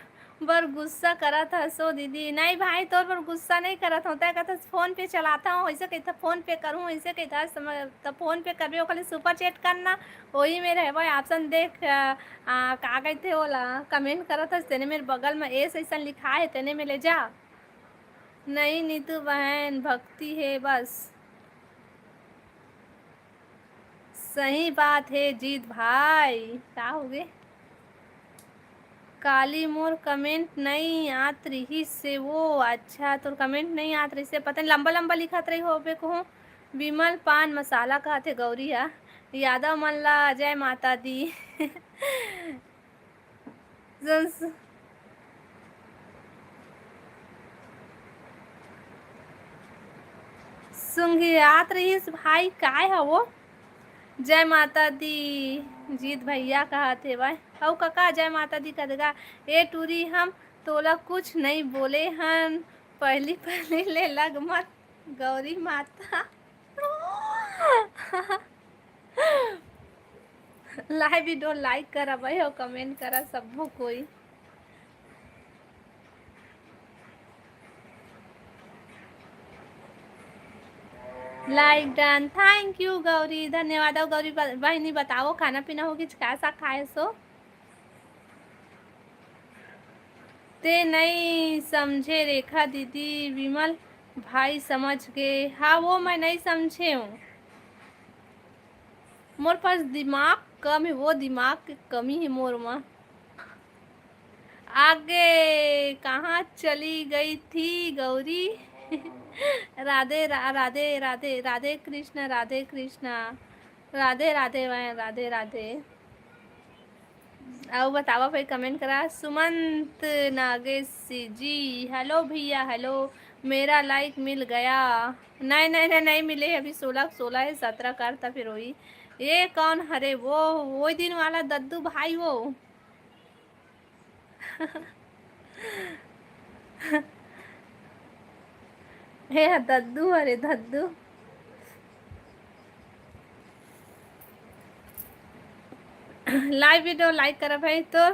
बर गुस्सा करा था सो दीदी नहीं भाई तोर पर गुस्सा नहीं करत होता है कहता फोन पे चलाता हूँ ऐसे कहता फोन पे करूँ ऐसे कहता तब फोन पे करबे वो खाली सुपर चैट करना वही में रहे भाई ऑप्शन देख का कहते बोला कमेंट करत हस तेने मेरे बगल में ऐसा ऐसा लिखा है तेने में ले जा। नहीं नीतू बहन भक्ति है बस। सही बात है जीत भाई क्या हो गए। काली मोर कमेंट नहीं आत रही से वो अच्छा तो कमेंट नहीं आत रही से पता नहीं लंबा लंबा लिखत रही हो बे को। विमल पान मसाला कहते गौरी है। यादव मल्ला जय माता दी। सुंघियात रही भाई काय है वो। जय माता दी जीत भैया कहा थे भाई। औ काका जय माता दी कह देगा ए टूरी हम तोला कुछ नहीं बोले हन पहली पहली ले लग मत गौरी माता। लाइव वीडियो लाइक करा भाई और कमेंट करा सबको कोई। Like done thank you Gauri धन्यवाद। और गौरी बहनी बताओ खाना पीना होगी कैसा खाए सो। ते नहीं समझे रेखा दीदी विमल भाई समझ गए। हाँ वो मैं नहीं समझे हूँ। मोर पास दिमाग कम है वो दिमाग की कमी है मोर में। आगे कहाँ चली गई थी गौरी। राधे राधे राधे कृष्ण राधे कृष्ण राधे राधे वह राधे राधे। आओ बतावा भाई कमेंट करा। सुमंत नागेश जी हेलो भैया हेलो मेरा लाइक मिल गया। नहीं नहीं नहीं नहीं मिले अभी 16 है 17 करता फिर वही। ये कौन हरे वो दिन वाला दद्दू भाई वो। हे दद्दू अरे दद्दू। लाइव वीडियो लाइक करा भाई तो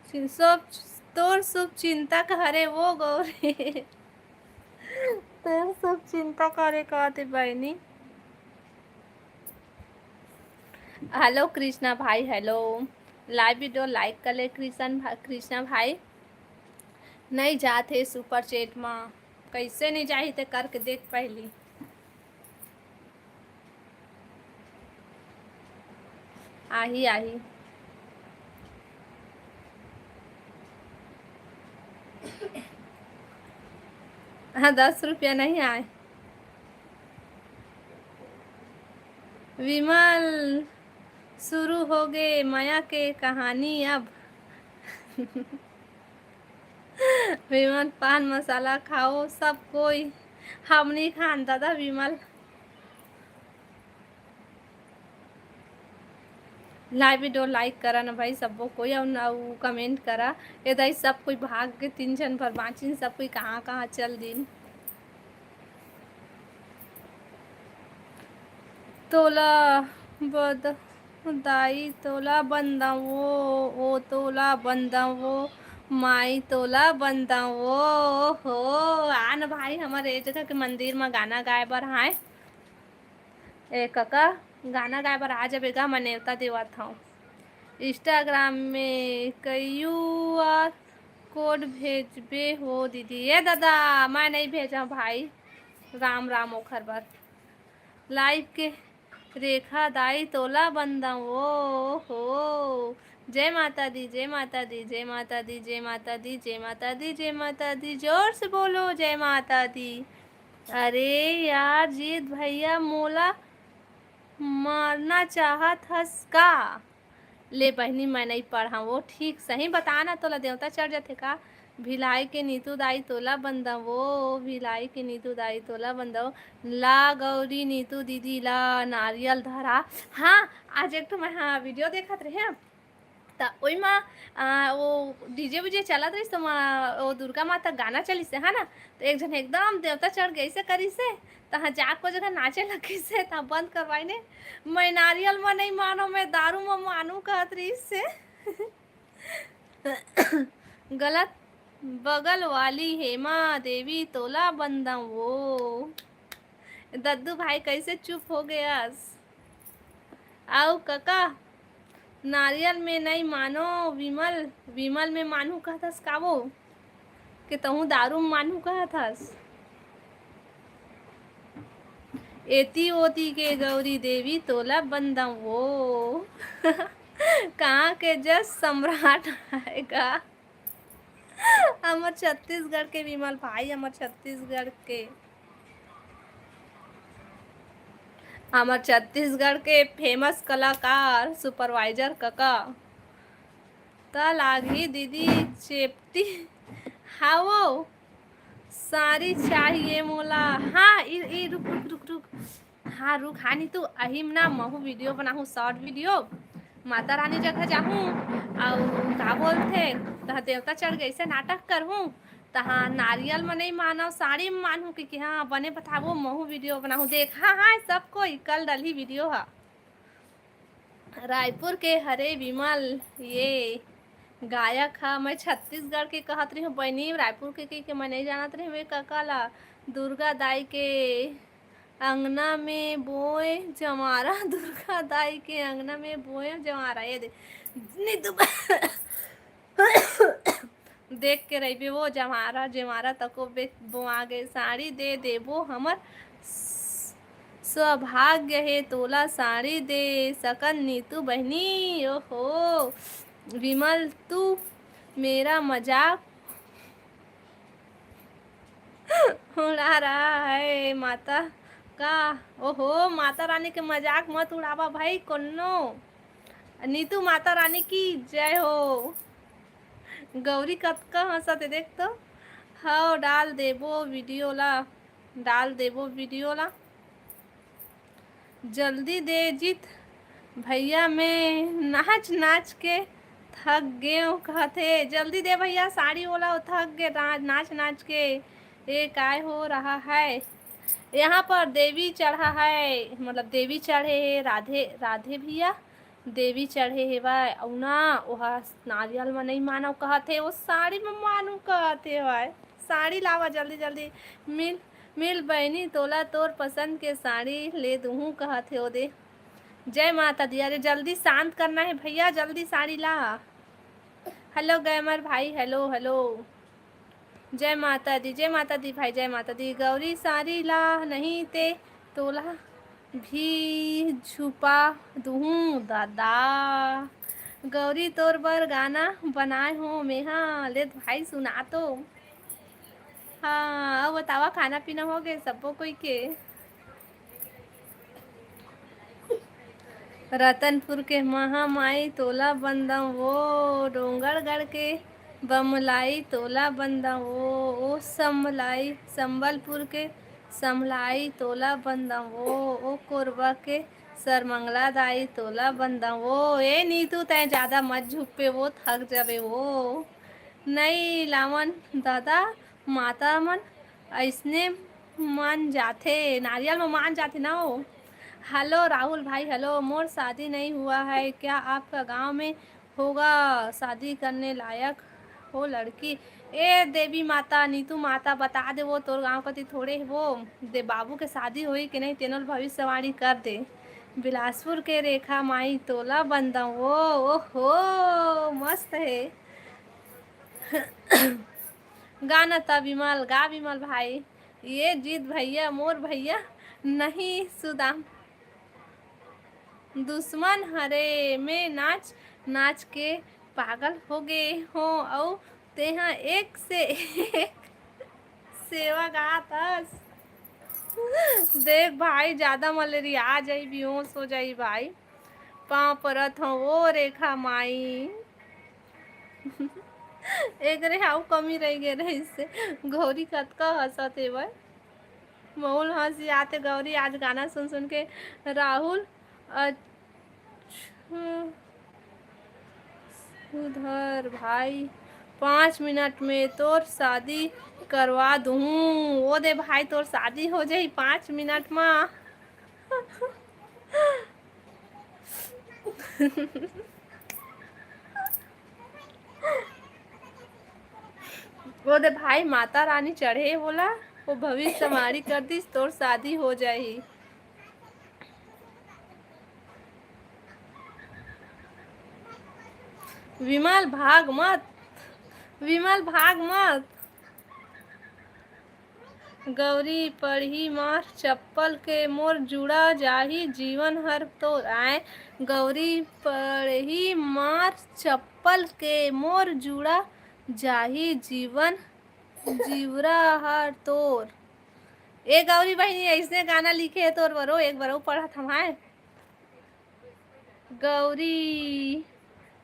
सब तोर शुभ चिंता करे वो गौरी। तोर शुभ चिंता करे कहते बहनी। हेलो कृष्णा भाई, हेलो। लाइव वीडियो लाइक कर ले कृष्णा भाई। नहीं जाते सुपर चैट में, कैसे नहीं जाही ते करके देख पहली। आही आही। हाँ 10 रुपया नहीं आए। विमल शुरू हो गए माया के कहानी अब। विमल पान मसाला खाओ सब कोई, हम नहीं खान दादा विमल। लाइव वीडियो लाइक करा ना भाई सबको कोई, और ना कमेंट करा। ये सब कोई भाग के 3 जन पर बाँचिन, सब कोई कहाँ कहाँ चल दिन। तोला बद दाई तोला बंदावो, ओ तोला बंदावो, माई तोला बंदावो। हो आन भाई हमारे ए जगह के मंदिर में गाना गाए बर हाय। ए काका गाना गाए बर आ जाबेगा, मैं न्योता देवत हूँ। इंस्टाग्राम में क्यूआर कोड भेजबे हो दीदी। ये दादा मैं नहीं भेजा भाई, राम राम ओखर बर। लाइव के रेखा दाई तोला बंदा ओ हो। जय माता दी, जय माता दी, जय माता दी, जय माता दी, जय माता दी, जय माता दी। जोर से बोलो जय माता दी। अरे यार जीत भैया मोला मारना चाहत हस का। ले बहनी मैं नहीं पढ़ा वो, ठीक सही बताना तोला देवता चढ़ जाते का। भिलाई के नीतू दाई तोला बंदा वो, भिलाई के नीतू दाई तोला बंदा वो। ला गौरी नीतू दीदी ला नारियल धरा। हाँ आज एक तो मैं हाँ वीडियो देखत रहे त ओइमा वो डीजे वीजे चलत रही तो वो दुर्गा माता गाना चली से है ना, तो एक जन एकदम देवता चढ़ गई से करी से, तहाँ जाग को जगह नाचे लगी से, तहाँ बंद करवाई ने। मैं नारियल में नहीं मानो, मैं दारू में मानू कहत रही से। गलत बगल वाली हेमा देवी तोला बंदा वो। दद्दू भाई कैसे चुप हो गया। आओ काका नारियल में नहीं मानो विमल, विमल में मानू कहतस का वो, कि तहू दारू में मानू कहतस। एती ओती के गौरी देवी तोला बंदा वो। कहाँ के जस सम्राट आएगा। हमर छत्तीसगढ़ के विमल भाई, हमर छत्तीसगढ़ के, हमर छत्तीसगढ़ के फेमस कलाकार सुपरवाइजर काका। त लागी दीदी चेपटी हाओ साड़ी चाहिए मोला। हाँ ई रुक रुक रुक रुक। हाँ रुक हानि तू अहिम ना Mhow video बनाहूँ short video, Mata Rani जगह जाहूँ और का बोलते तहाँ देवता चढ़ गई से नाटक करहूँ, तहाँ नारियल में नहीं मानव साड़ी में मानूँ कि हाँ बने बताबो महू वीडियो बनाहूँ। देखा हाँ सब कोई कल डली वीडियो है। रायपुर के हरे विमल ये गायक है। मैं छत्तीसगढ़ के कहत रही हूँ बहनी, रायपुर के मैं नहीं जानत रही। वे ककाला दुर्गा दाई के अंगना में बोए जमारा, दुर्गा दाई के अंगना में बोए जमारा। ये दे देख के रही वो जमारा जमारा तको बोआ गए साड़ी दे देबो हमर सौभाग्य है तोला साड़ी दे सकन नीतू बहनी। ओहो विमल तू मेरा मजाक उड़ा रहा है माता का। ओहो माता रानी के मजाक मत उड़ावा भाई कोनो। नीतू माता रानी की जय हो। गौरी कतका हंसत है देख तो। हाँ डाल देबो वीडियो ला, डाल देबो वीडियो ला जल्दी दे जीत भैया। मैं नाच नाच के थक गए कहते। जल्दी दे भैया साड़ी वाला, थक गए नाच नाच के। ये काय हो रहा है यहाँ पर। देवी चढ़ा है, मतलब देवी चढ़े है राधे राधे भैया, देवी चढ़े हेवा औना ओहा नारियल में नहीं मानव कहते वो साड़ी में मानू कहते भाई। साड़ी लावा जल्दी जल्दी। मिल मिल बहनी तोला तोर पसंद के साड़ी ले दूँ कहते हो दे। जय माता दी। अरे जल्दी शांत करना है भैया, जल्दी साड़ी ला। हेलो गैमर भाई, हेलो हेलो। जय माता दी, जय माता दी भाई, जय माता दी। गौरी साड़ी ला नहीं ते तोला भी छुपा दूँ दादा। गौरी तोर बर गाना बनाए हो मेहा ले भाई सुना तो। हाँ अब बतावा खाना पीना हो गए सबको कोई के। रतनपुर के महामाई तोला बंदा वो डोंगरगढ़ के बमलाई तोला बंदा वो समलाई संबलपुर के समलाई तोला बंदा वो कोरबा के सरमंगला दाई तोला बंदा वो। ए नीतू तय ज़्यादा मत झुक पे वो थक जावे वो। नहीं लावन दादा माता मन ऐसने मान जाते नारियल में मान जाते ना वो। हेलो राहुल भाई, हेलो। मोर शादी नहीं हुआ है, क्या आपका गांव में होगा शादी करने लायक हो लड़की। ए देवी माता नीतू माता बता दे वो तोर गांव कति थोड़े वो दे बाबू के शादी हुई कि नहीं तेनोल भविष्यवाणी कर दे। बिलासपुर के रेखा माई तोला बंदा वो ओहो मस्त है। गाना था विमल, गा विमल भाई। ये जीत भैया मोर भैया नहीं सुदाम दुश्मन हरे में नाच नाच के पागल हो गए हो औ तेहा एक से एक सेवा गातस। देख भाई ज्यादा मलेरिया आ जाई बेहोश हो जाई भाई। पाँव परत हो वो रेखा माई। एक रे हाउ कमी रह गए रहे इससे गौरी कतका हंसत है भाई। मऊल हंसी आते गौरी आज गाना सुन सुन के। राहुल उधर भाई 5 मिनट में तोर शादी करवा दूँ वो दे भाई तोर शादी हो जाई 5 मिनट में। वो दे भाई माता रानी चढ़े बोला वो भविष्यवाणी कर दी तोर शादी हो जाई। विमल भाग मत, विमल भाग मत। गौरी पढ़ी मार चप्पल के मोर जुड़ा जाही जीवन हर तो आए। गौरी पढ़ी मार चप्पल के मोर जुड़ा जाही जीवन जीवरा हर तोर। ए गौरी बहनी ऐसे गाना लिखे है तोर बरो एक बार पढ़ा थमाए। गौरी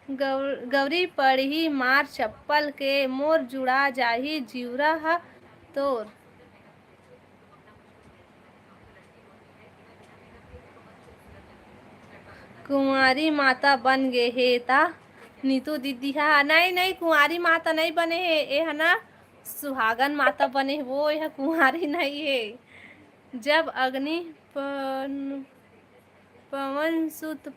गौरी पढ़ी मार चप्पल के मोर जुड़ा जाही जीवरा हा तोर। कुंवारी माता बन गए हे ता नीतू दीदी हा नहीं नहीं कुंवारी माता नहीं बने है ये है ना सुहागन माता बने वो यह कुंवारी नहीं है। जब अग्नि पवन सुत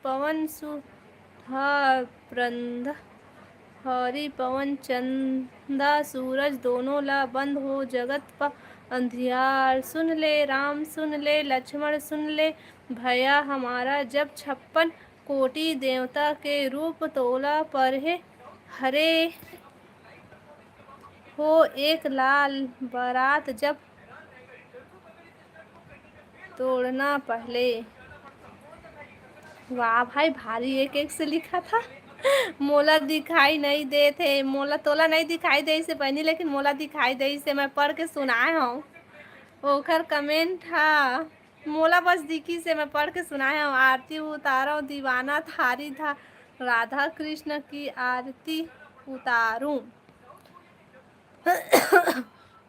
प्रंध हरि पवन चंदा सूरज दोनों ला बंद हो जगत पा अंधियार। सुन ले राम सुन ले लक्ष्मण सुन ले भैया हमारा जब 56 कोटि देवता के रूप तोला पर है हरे हो एक लाल बारात जब तोड़ना पहले। वाह भाई भारी एक एक से लिखा था। मोला दिखाई नहीं दे थे मोला तोला नहीं दिखाई दे से बहनी लेकिन मोला दिखाई दे से मैं पढ़ के सुनाए हूँ। ओखर कमेंट था मोला बस दिखी से मैं पढ़ के सुनाए हूँ। आरती उतारो दीवाना थारी था राधा कृष्ण की आरती उतारूं।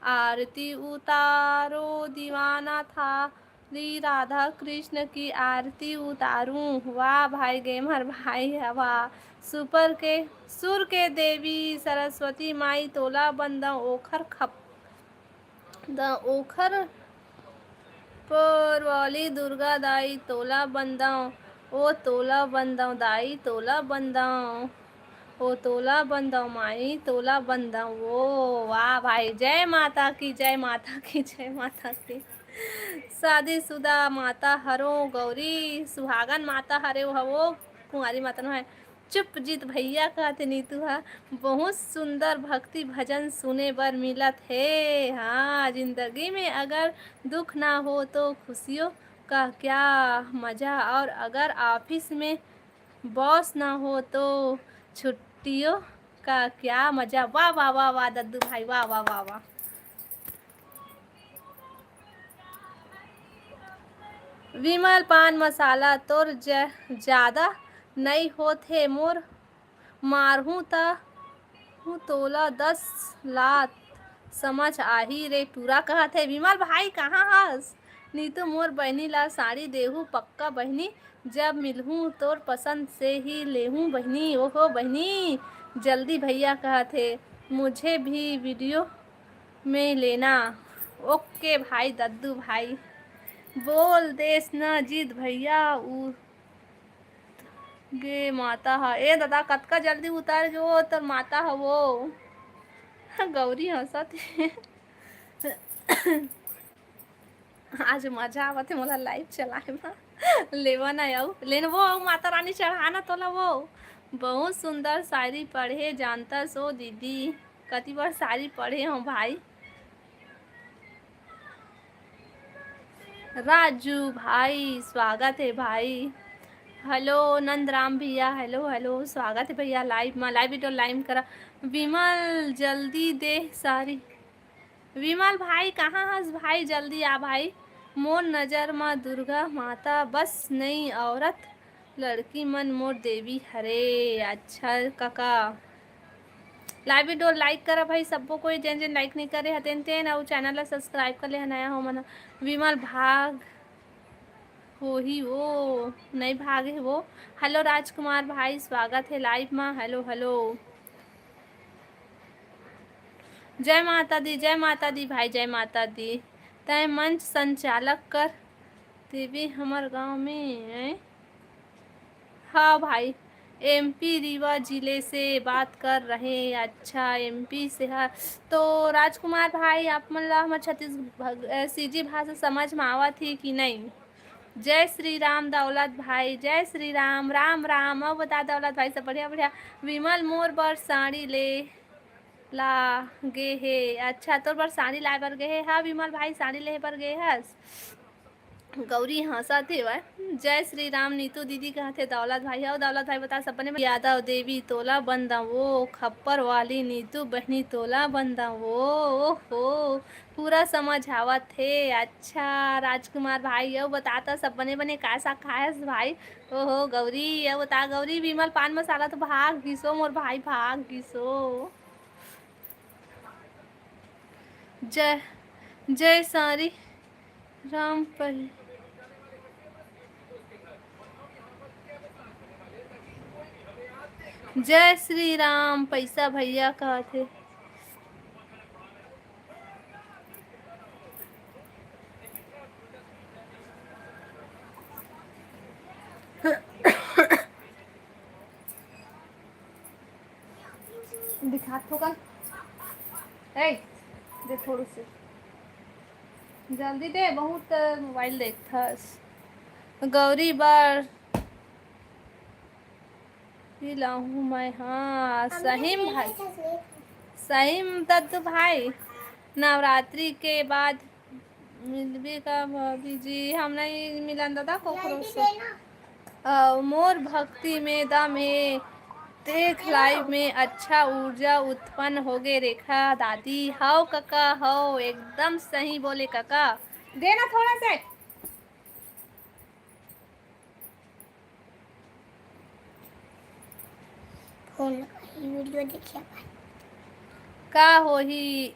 आरती उतारो दीवाना था राधा कृष्ण की आरती उतारूं। वाह भाई गेमर भाई वाह। सुर के देवी सरस्वती माई तोला बंदा ओखर खप द ओखर पर वाली दुर्गा दाई तोला बंदा ओ तोला बंदाऊं दाई तोला बंदाऊं, ओ तोला बंदाऊं माई तोला बंदाऊं। ओ वाह भाई, जय माता की, जय माता की, जय माता की। शादीशुदा माता हरो गौरी, सुहागन माता हरे हवो कुंवारी माता नो है। चुप जीत भैया कहते नीतू हा, बहुत सुंदर भक्ति भजन सुने बर मिलत है। हाँ, जिंदगी में अगर दुख ना हो तो खुशियों का क्या मजा, और अगर ऑफिस में बॉस ना हो तो छुट्टियों का क्या मजा। वाह वाह वाह वाह दद्दू भाई, वाह वाह वाह वाह। विमल पान मसाला तोर ज्यादा नहीं होते मोर, मारहूँ त हूँ तोला 10 लात समझ आही रे टूरा कहत है। विमल भाई कहाँ हस? नीतू मोर बहनी ला साड़ी देहू पक्का बहनी, जब मिलहूँ तोर पसंद से ही लेहूँ बहनी। ओहो बहनी, जल्दी भैया कहते मुझे भी वीडियो में लेना। ओके भाई दद्दू भाई, बोल देस न जीत भैया उ गे माता हा। ए दादा कतका जल्दी उतार जो तर माता हा वो। गौरी हंसत हे। आज मजा आवत है मोला लाइव चलाए में। लेवा ना आऊ लेन वो आऊ माता रानी चढ़ाना तोला वो। बहुत सुंदर शायरी पढ़े जानता सो दीदी, कति बार शायरी पढ़े हो भाई। राजू भाई स्वागत है भाई। हेलो नंदराम भैया, हेलो हेलो स्वागत है भैया लाइव में। लाइव वीडियो लाइव करा। विमल जल्दी दे सारी। विमल भाई कहाँ हस भाई, जल्दी आ भाई। मोर नज़र में दुर्गा माता बस नई औरत, लड़की मन मोर देवी हरे। अच्छा काका, लाइव वीडियो लाइक करा भाई सबको, कोई जिन जिन लाइक नहीं करे हतेन तेन, और चैनल ला सब्सक्राइब कर ले नया हो मना। विमल भाग हो ही वो नहीं भागे वो। हेलो राजकुमार भाई स्वागत है लाइव में। हेलो हेलो, जय माता दी, जय माता दी भाई, जय माता दी। तय मंच संचालक कर देवी हमार गांव में है। हाँ भाई, एमपी रीवा जिले से बात कर रहे। अच्छा एमपी से है तो राजकुमार भाई आप मतलब हमारे छत्तीसगढ़ सीजी भाषा समझ में आवा थी कि नहीं? जय श्री राम दौलत भाई, जय श्री राम, राम राम। अब बता दौलत भाई सब बढ़िया बढ़िया। विमल मोर बर साड़ी ले ला गे हे। अच्छा तोर बर साड़ी लाए बर गे हे। हाँ विमल भाई साड़ी ले बर गे हस। गौरी हंसत हे वह। जय श्री राम नीतू दीदी कहते दौलत भाई। हो दौलत भाई बता सपने में यादव देवी तोला बंदा वो, खप्पर वाली नीतू बहनी तोला बंदा वो। ओहो पूरा समझ आवत थे। अच्छा राजकुमार भाई अब बताता सब बने बने का सा खायस भाई। ओहो गौरी अब बता गौरी, विमल पान मसाला तो भाग गिसो मोर भाई, भाग गिसो। जय जय सारी राम पल। जय श्री राम पैसा भैया कहते। दिखा थोका ए दे थोड़ी सी जल्दी दे, बहुत मोबाइल देखथस। गौरी बार ही लाहूँ मैं। हाँ सहीम भाई, सहीम दद्दू भाई। नवरात्रि के बाद मिलबे का भाभी जी, हम नहीं मिलन दादा कोकरो से। मोर भक्ति में दम है, देख लाइव में अच्छा ऊर्जा उत्पन्न होगे। रेखा दादी हाउ काका हाउ, एकदम सही बोले काका। देना थोड़ा से। फोन वीडियो देखिए का हो ही।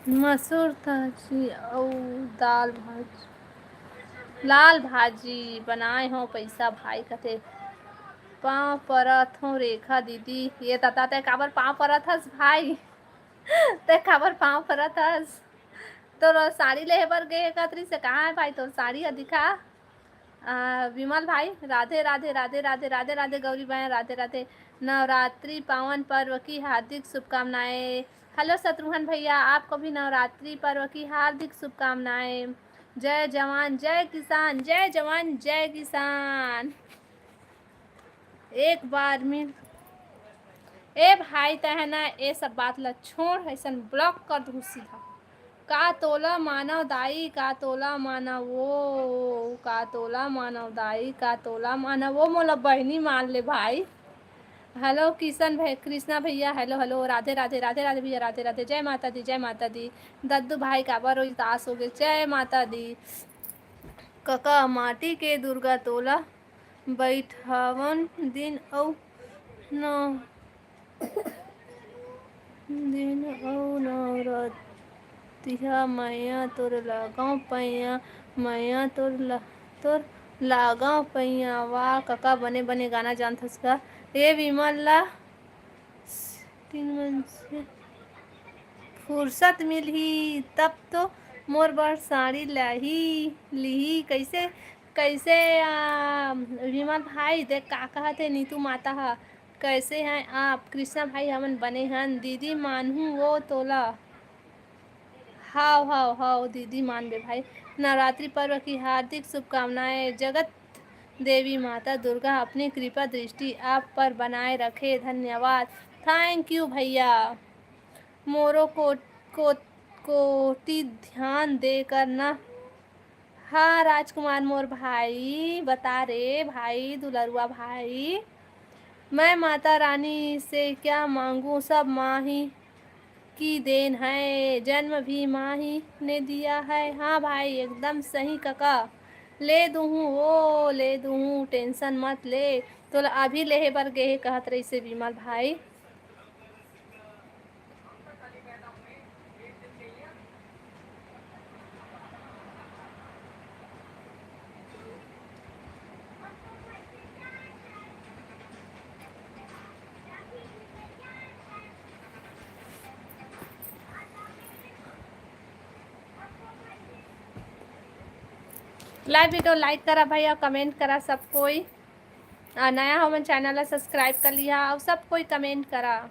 मसूर भाजी और दाल भाजी, लाल भाजी बनाए हो पैसा भाई कते पाँव परत हो रेखा दीदी। ये तता ते काबर पाँव परत हस भाई ते काबर पाँव परत हस। तो साड़ी ले बर गे कतरी से कहाँ है भाई, तो साड़ी है दिखा। विमल भाई राधे राधे राधे राधे राधे राधे, गौरी बहन राधे राधे। नवरात्रि पावन पर्व की हार्दिक शुभकामनाएं। हेलो शत्रुघ्न भैया, आपको भी नवरात्रि पर्व की हार्दिक शुभकामनाएं। जय जवान जय किसान, जय जवान जय किसान। एक बार में ए भाई तहना ये सब बात ला छोड़, ऐसा ब्लॉक कर दू सीधा। का तोला मानव दाई, का तोला मानव वो, का तोला मानव दाई, का तोला मानव वो, मोला बहनी मान ले भाई। हेलो किशन भाई, कृष्णा भैया हेलो हेलो, राधे राधे राधे राधे भैया राधे राधे, जय माता दी जय माता दी। दद्दू भाई काबर उदास हो गए, जय माता दी। कका माटी के दुर्गा तोला बैठावन दिन औ न दिन औ नवरतिहा मैया तोर लगाओ पैया, मैया तोर लगाओ पैया। वाह कका बने बने गाना जानथस का। ये विमल ला 3 मन से फुर्सत मिलही तब तो मोर बर साड़ी लाही लिही। कैसे कैसे विमल भाई देख का कहते नीतू माता हा, कैसे हैं आप। कृष्णा भाई हमन बने हन, दीदी मानहूँ वो तोला। हाव हाव हाव दीदी मान बे भाई। नवरात्रि पर्व की हार्दिक शुभकामनाएं। जगत देवी माता दुर्गा अपनी कृपा दृष्टि आप पर बनाए रखे, धन्यवाद। थैंक यू भैया। मोरो को कोटि ध्यान दे करना। हाँ राजकुमार मोर भाई बता रे भाई दुलरुआ भाई, मैं माता रानी से क्या मांगू, सब माँ ही की देन है, जन्म भी माँ ही ने दिया है। हाँ भाई एकदम सही कका, ले दूँ वो ले दूँ, टेंशन मत ले। तो अभी लेहे बर गे कहत रही से विमल भाई। लाइव वीडियो लाइक करा भैया, कमेंट करा सब कोई। नया हो मन चैनल ला सब्सक्राइब कर लिया और सब कोई कमेंट करा।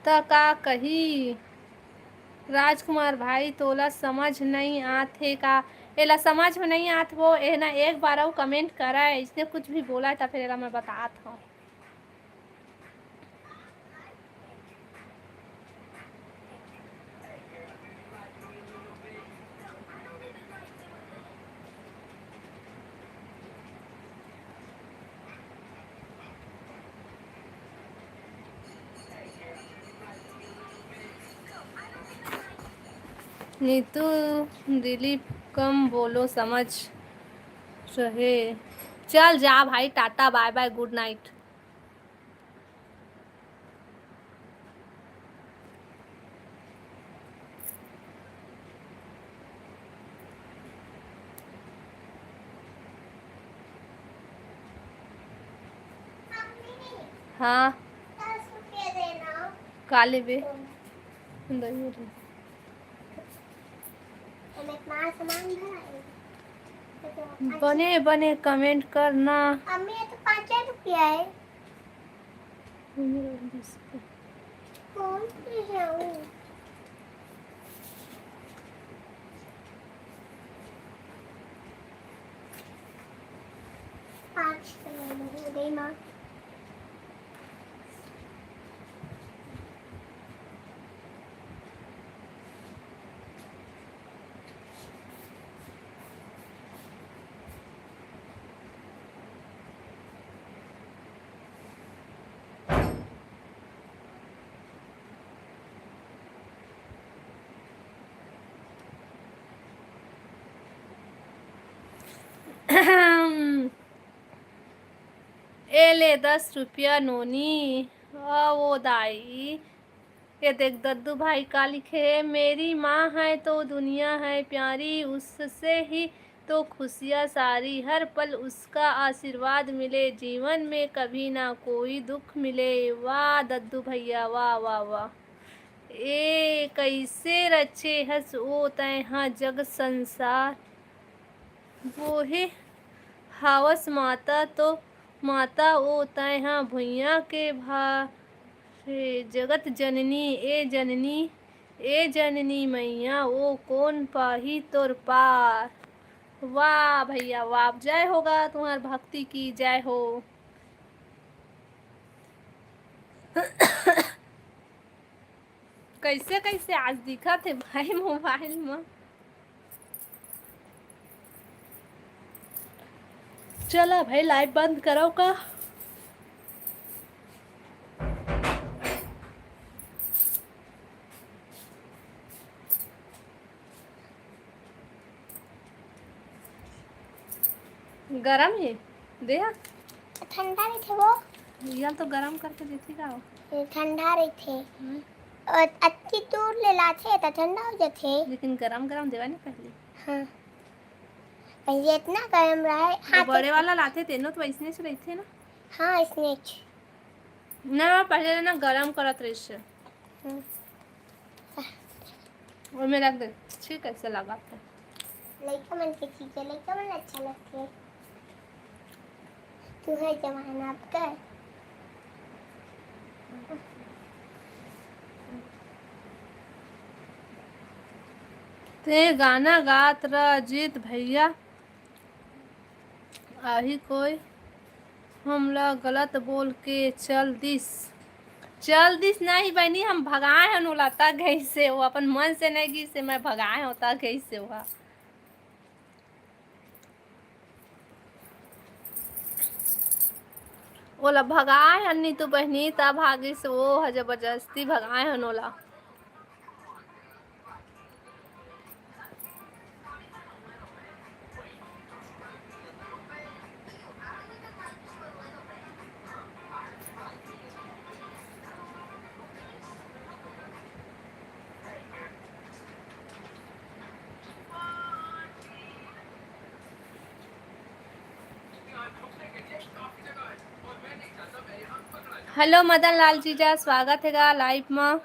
त का कही राजकुमार भाई तोला समझ नहीं आथे का। एला समझ में नहीं आत वो ए ना एक बार वो कमेंट करा है, इसने कुछ भी बोला था फिर एला मैं बतात हूँ। नीतू दिलीप कम बोलो समझ रहे। चल जा भाई, tata bye bye good night. हाँ काले बे बने बने कमेंट करना। अम्मी ये तो 5 रुपया है। कौन सी है वो? पाँच गई माँ। ए ले 10 रुपया नोनी। वो दाई, ये देख दद्दू भाई का लिखे, मेरी माँ है तो दुनिया है प्यारी, उससे ही तो खुशियाँ सारी, हर पल उसका आशीर्वाद मिले, जीवन में कभी ना कोई दुख मिले। वाह दद्दू भैया, वाह वाह वाह। ए कैसे रचे हस ओ तय हाँ जग संसार, वो है हावस माता तो माता ओ तय हाँ भुइया के भा जगत जननी, ए जननी मैया, ओ कौन पाही तोर पार। वाह भैया वाह, जय होगा तुम्हार भक्ति की, जय हो। कैसे कैसे आज दिखा थे भाई मोबाइल में। चला भाई लाइव बंद करो का। गरम है दे, ठंडा नहीं थे वो, यह तो गरम करके देती का ठंडा रही थे और अच्छी दूर ले लाते तो ठंडा हो जाते, लेकिन गरम गरम देवा नहीं पहले। हाँ पहले इतना गर्म रहा है। हाँ तो बड़े वाला लाते थे ना तो वैसने से रहते ना। हाँ इसने ना पहले ना गरम करत रही से और मैं रख दे, ठीक कैसे लगा था। लड़का मन की चीजें लड़का मन अच्छा लगते है, तू है जमाना आपका। ते गाना गात रहा जीत भैया, आही कोई हमला गलत बोल के चल दिस नहीं बनी, हम भगाए हैं उलाता गई से, वो अपन मन से नहीं गी से मैं भगाए होता गई से हुआ। ओला भगाए हन्नी तो बहनी तब भागी से वो जबरदस्ती भगाए हन ओला। हेलो मदन लाल जीजा, स्वागत है लाइव में।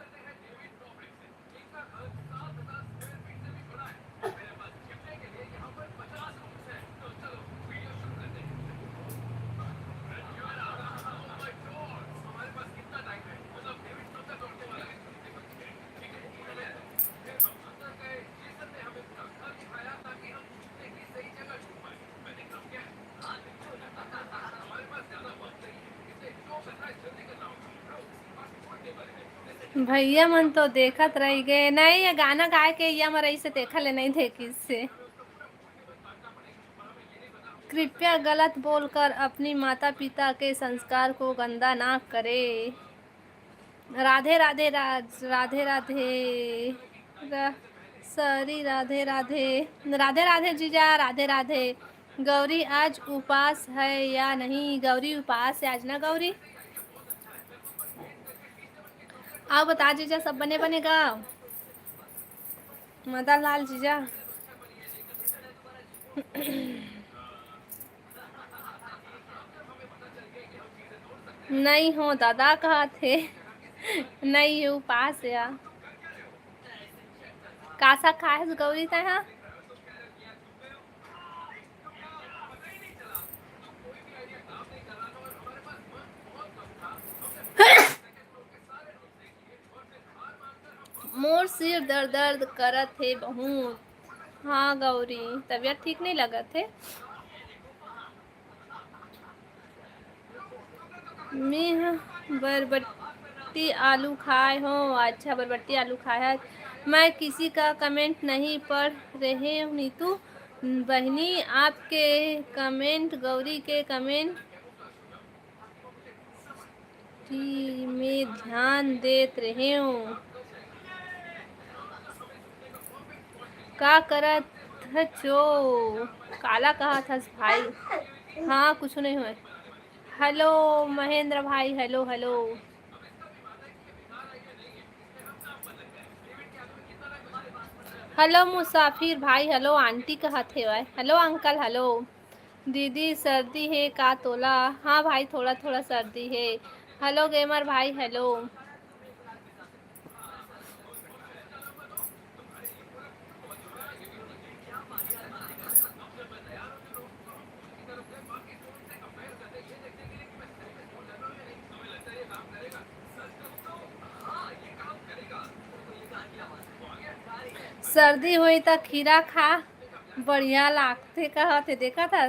भैया मन तो देखत रह गए, नहीं ये गाना गाए के या मरई से देखा ले नहीं देखी से। कृपया गलत बोलकर अपनी माता पिता के संस्कार को गंदा ना करे। राधे राधे राधे राधे सॉरी राधे राधे राधे राधे जीजा, राधे राधे। गौरी आज उपास है या नहीं? गौरी उपास है आज ना गौरी? आप बता जीजा, सब बने बनेगा। मदन लाल जीजा नहीं हो दादा कहा थे नहीं है उपास या कासा खाए गौरी तहा। मोर सिर दर्द दर्द करत है बहुत। हाँ गौरी तबीयत ठीक नहीं लगत है। मैं बरबट्टी आलू खाए हो। अच्छा बरबट्टी आलू खाया है। मैं किसी का कमेंट नहीं पढ़ रहे हूँ नीतू बहनी, आपके कमेंट गौरी के कमेंट में ध्यान देते रहे हूँ। का करत चो काला कहा था भाई। हाँ कुछ नहीं हुआ। हेलो महेंद्र भाई, हेलो हेलो। हेलो मुसाफिर भाई, हेलो आंटी कहत हे भाई, हेलो अंकल, हेलो दीदी। सर्दी है का तोला? हाँ भाई, थोड़ा थोड़ा सर्दी है। हेलो गेमर भाई, हेलो। सर्दी हुई तो खीरा खा, बढ़िया लागते कहत है, देखा था।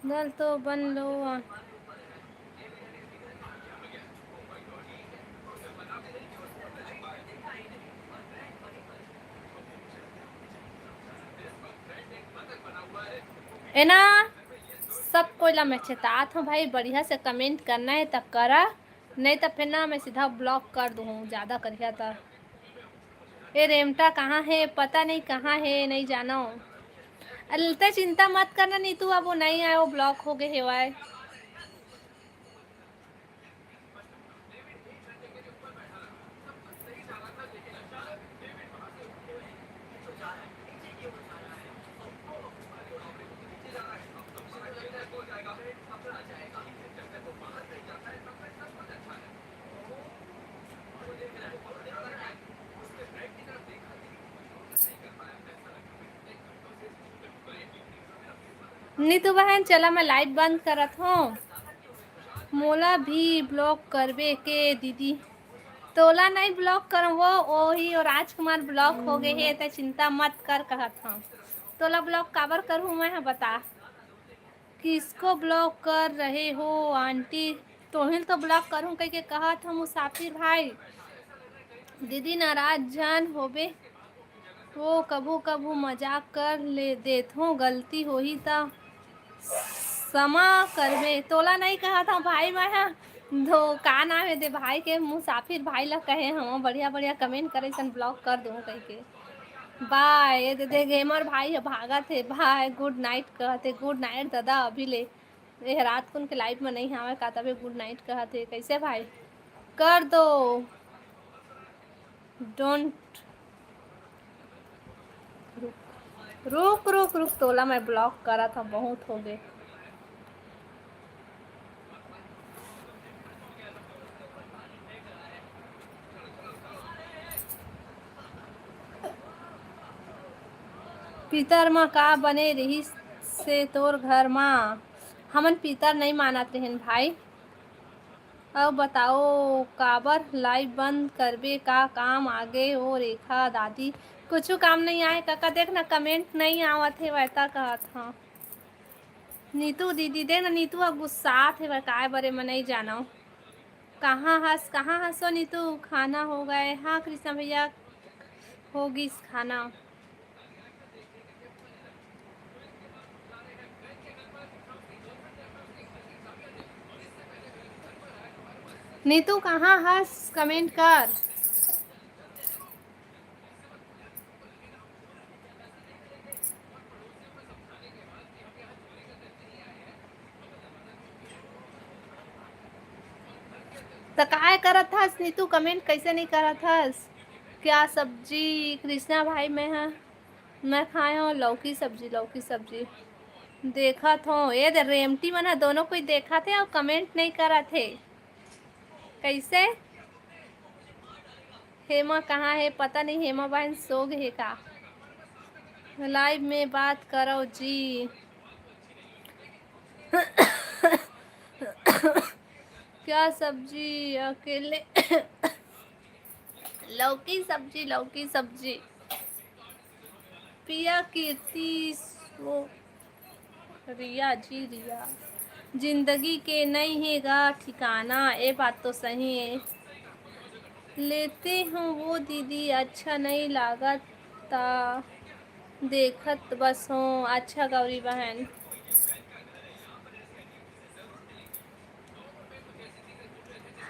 नल तो बन लो। है ना, सब कोई ला मैं चेतात हूँ भाई, बढ़िया से कमेंट करना है तब करा, नहीं तो फिर ना मैं सीधा ब्लॉक कर दूँ ज़्यादा करिया तो। ये रेमटा कहाँ है? पता नहीं कहाँ है, नहीं जानो। अल्ते चिंता मत करना नीतू, अब वो नहीं आए, वो ब्लॉक हो गए हेवाए। नीतू बहन चला, मैं लाइव बंद करत हूँ। मोला भी ब्लॉक करबे के दीदी? तोला नहीं ब्लॉक कर, वो वही और राजकुमार ब्लॉक हो गए है, तो चिंता मत कर कहत हूँ। तोला ब्लॉक काबर करूँ मैं, बता। किसको ब्लॉक कर रहे हो आंटी? तोहिल तो ब्लॉक करूँ कह के कहत हूँ मुसाफिर भाई। दीदी नाराज जान होबे, वो कभू कभू मजाक कर ले देत हूँ, गलती होही तो क्षमा करबे। तोला नहीं कहा था भाई, मैं दो का नाम है दे भाई के, मुसाफिर भाई ला कहे हम बढ़िया बढ़िया कमेंट करे सन ब्लॉक कर दूँ कह के। बाय। ये दे गेमर भाई है भागा थे, बाय गुड नाइट कहते। गुड नाइट दादा, अभी ले ये रात को उनके लाइफ में नहीं आवे का, तभी गुड नाइट कहते। कैसे भाई कर दो, डोंट। रुक रुक रुक, तोला मैं ब्लॉक करा था, बहुत हो गए। पितर माँ का बने रही से तोर घर माँ? हमन पितर नहीं मानत रहन भाई। अब बताओ काबर लाइव बंद करबे, का काम आगे हो रेखा दादी? कुछ काम नहीं आए काका, देख ना कमेंट नहीं आवत है वैसा कहत। हाँ नीतू दीदी देख ना, नीतू अब गुस्सात है काय बरे में नहीं जाना। कहाँ हंसो नीतू? खाना हो गए? हाँ कृष्णा भैया होगी खाना। नीतू कहाँ हंस, कमेंट कर। तो काय करत हस नीतू, कमेंट कैसे नहीं करत हस? क्या सब्जी कृष्णा भाई? मैं खाए हूँ लौकी सब्जी, लौकी सब्जी देखा था। ये दे रेमटी मन है, दोनों कोई देखा थे और कमेंट नहीं करा थे। कैसे? हेमा कहाँ है? पता नहीं, हेमा बहन सो गई है का? लाइव में बात करो जी। क्या सब्जी अकेले? लौकी सब्जी, लौकी सब्जी। पिया कीर्ति वो रिया जी, रिया जिंदगी के नहीं है गा ठिकाना, ये बात तो सही है। लेते हूँ वो दीदी, अच्छा नहीं लागत ता देखत बस हूँ। अच्छा गौरी बहन।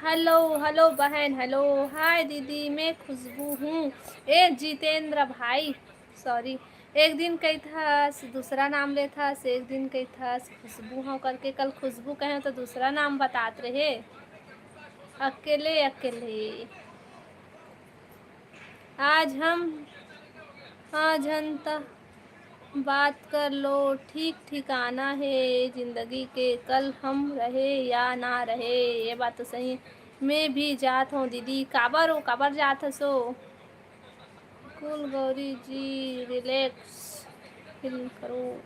हेलो हेलो बहन, हेलो हाय दीदी, मैं खुशबू हूँ। ए जितेंद्र भाई, सॉरी, एक दिन कही था दूसरा नाम ले था, एक दिन कही था खुशबू हो करके, कल खुशबू कहे तो दूसरा नाम बतात रहे। अकेले अकेले आज हम तक बात कर लो, ठीक ठिकाना है जिंदगी के, कल हम रहे या ना रहे। ये बात तो सही है। मैं भी जात हूँ दीदी। काबर हो, काबर जात है सो? कुल गौरी जी रिलैक्स फील करो।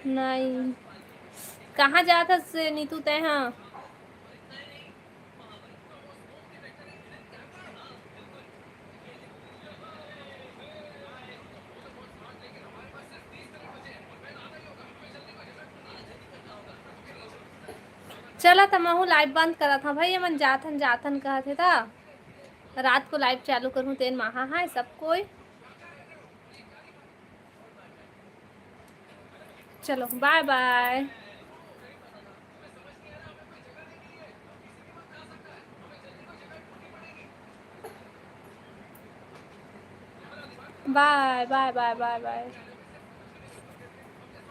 नहीं कहाँ जात है से नीतू तय? हाँ चला था महू लाइव बंद करा था भाई, मन जाथन जाथन कहते था रात को लाइव चालू करूँ तेन महा है सब कोई। चलो bye bye. Bye bye bye bye bye.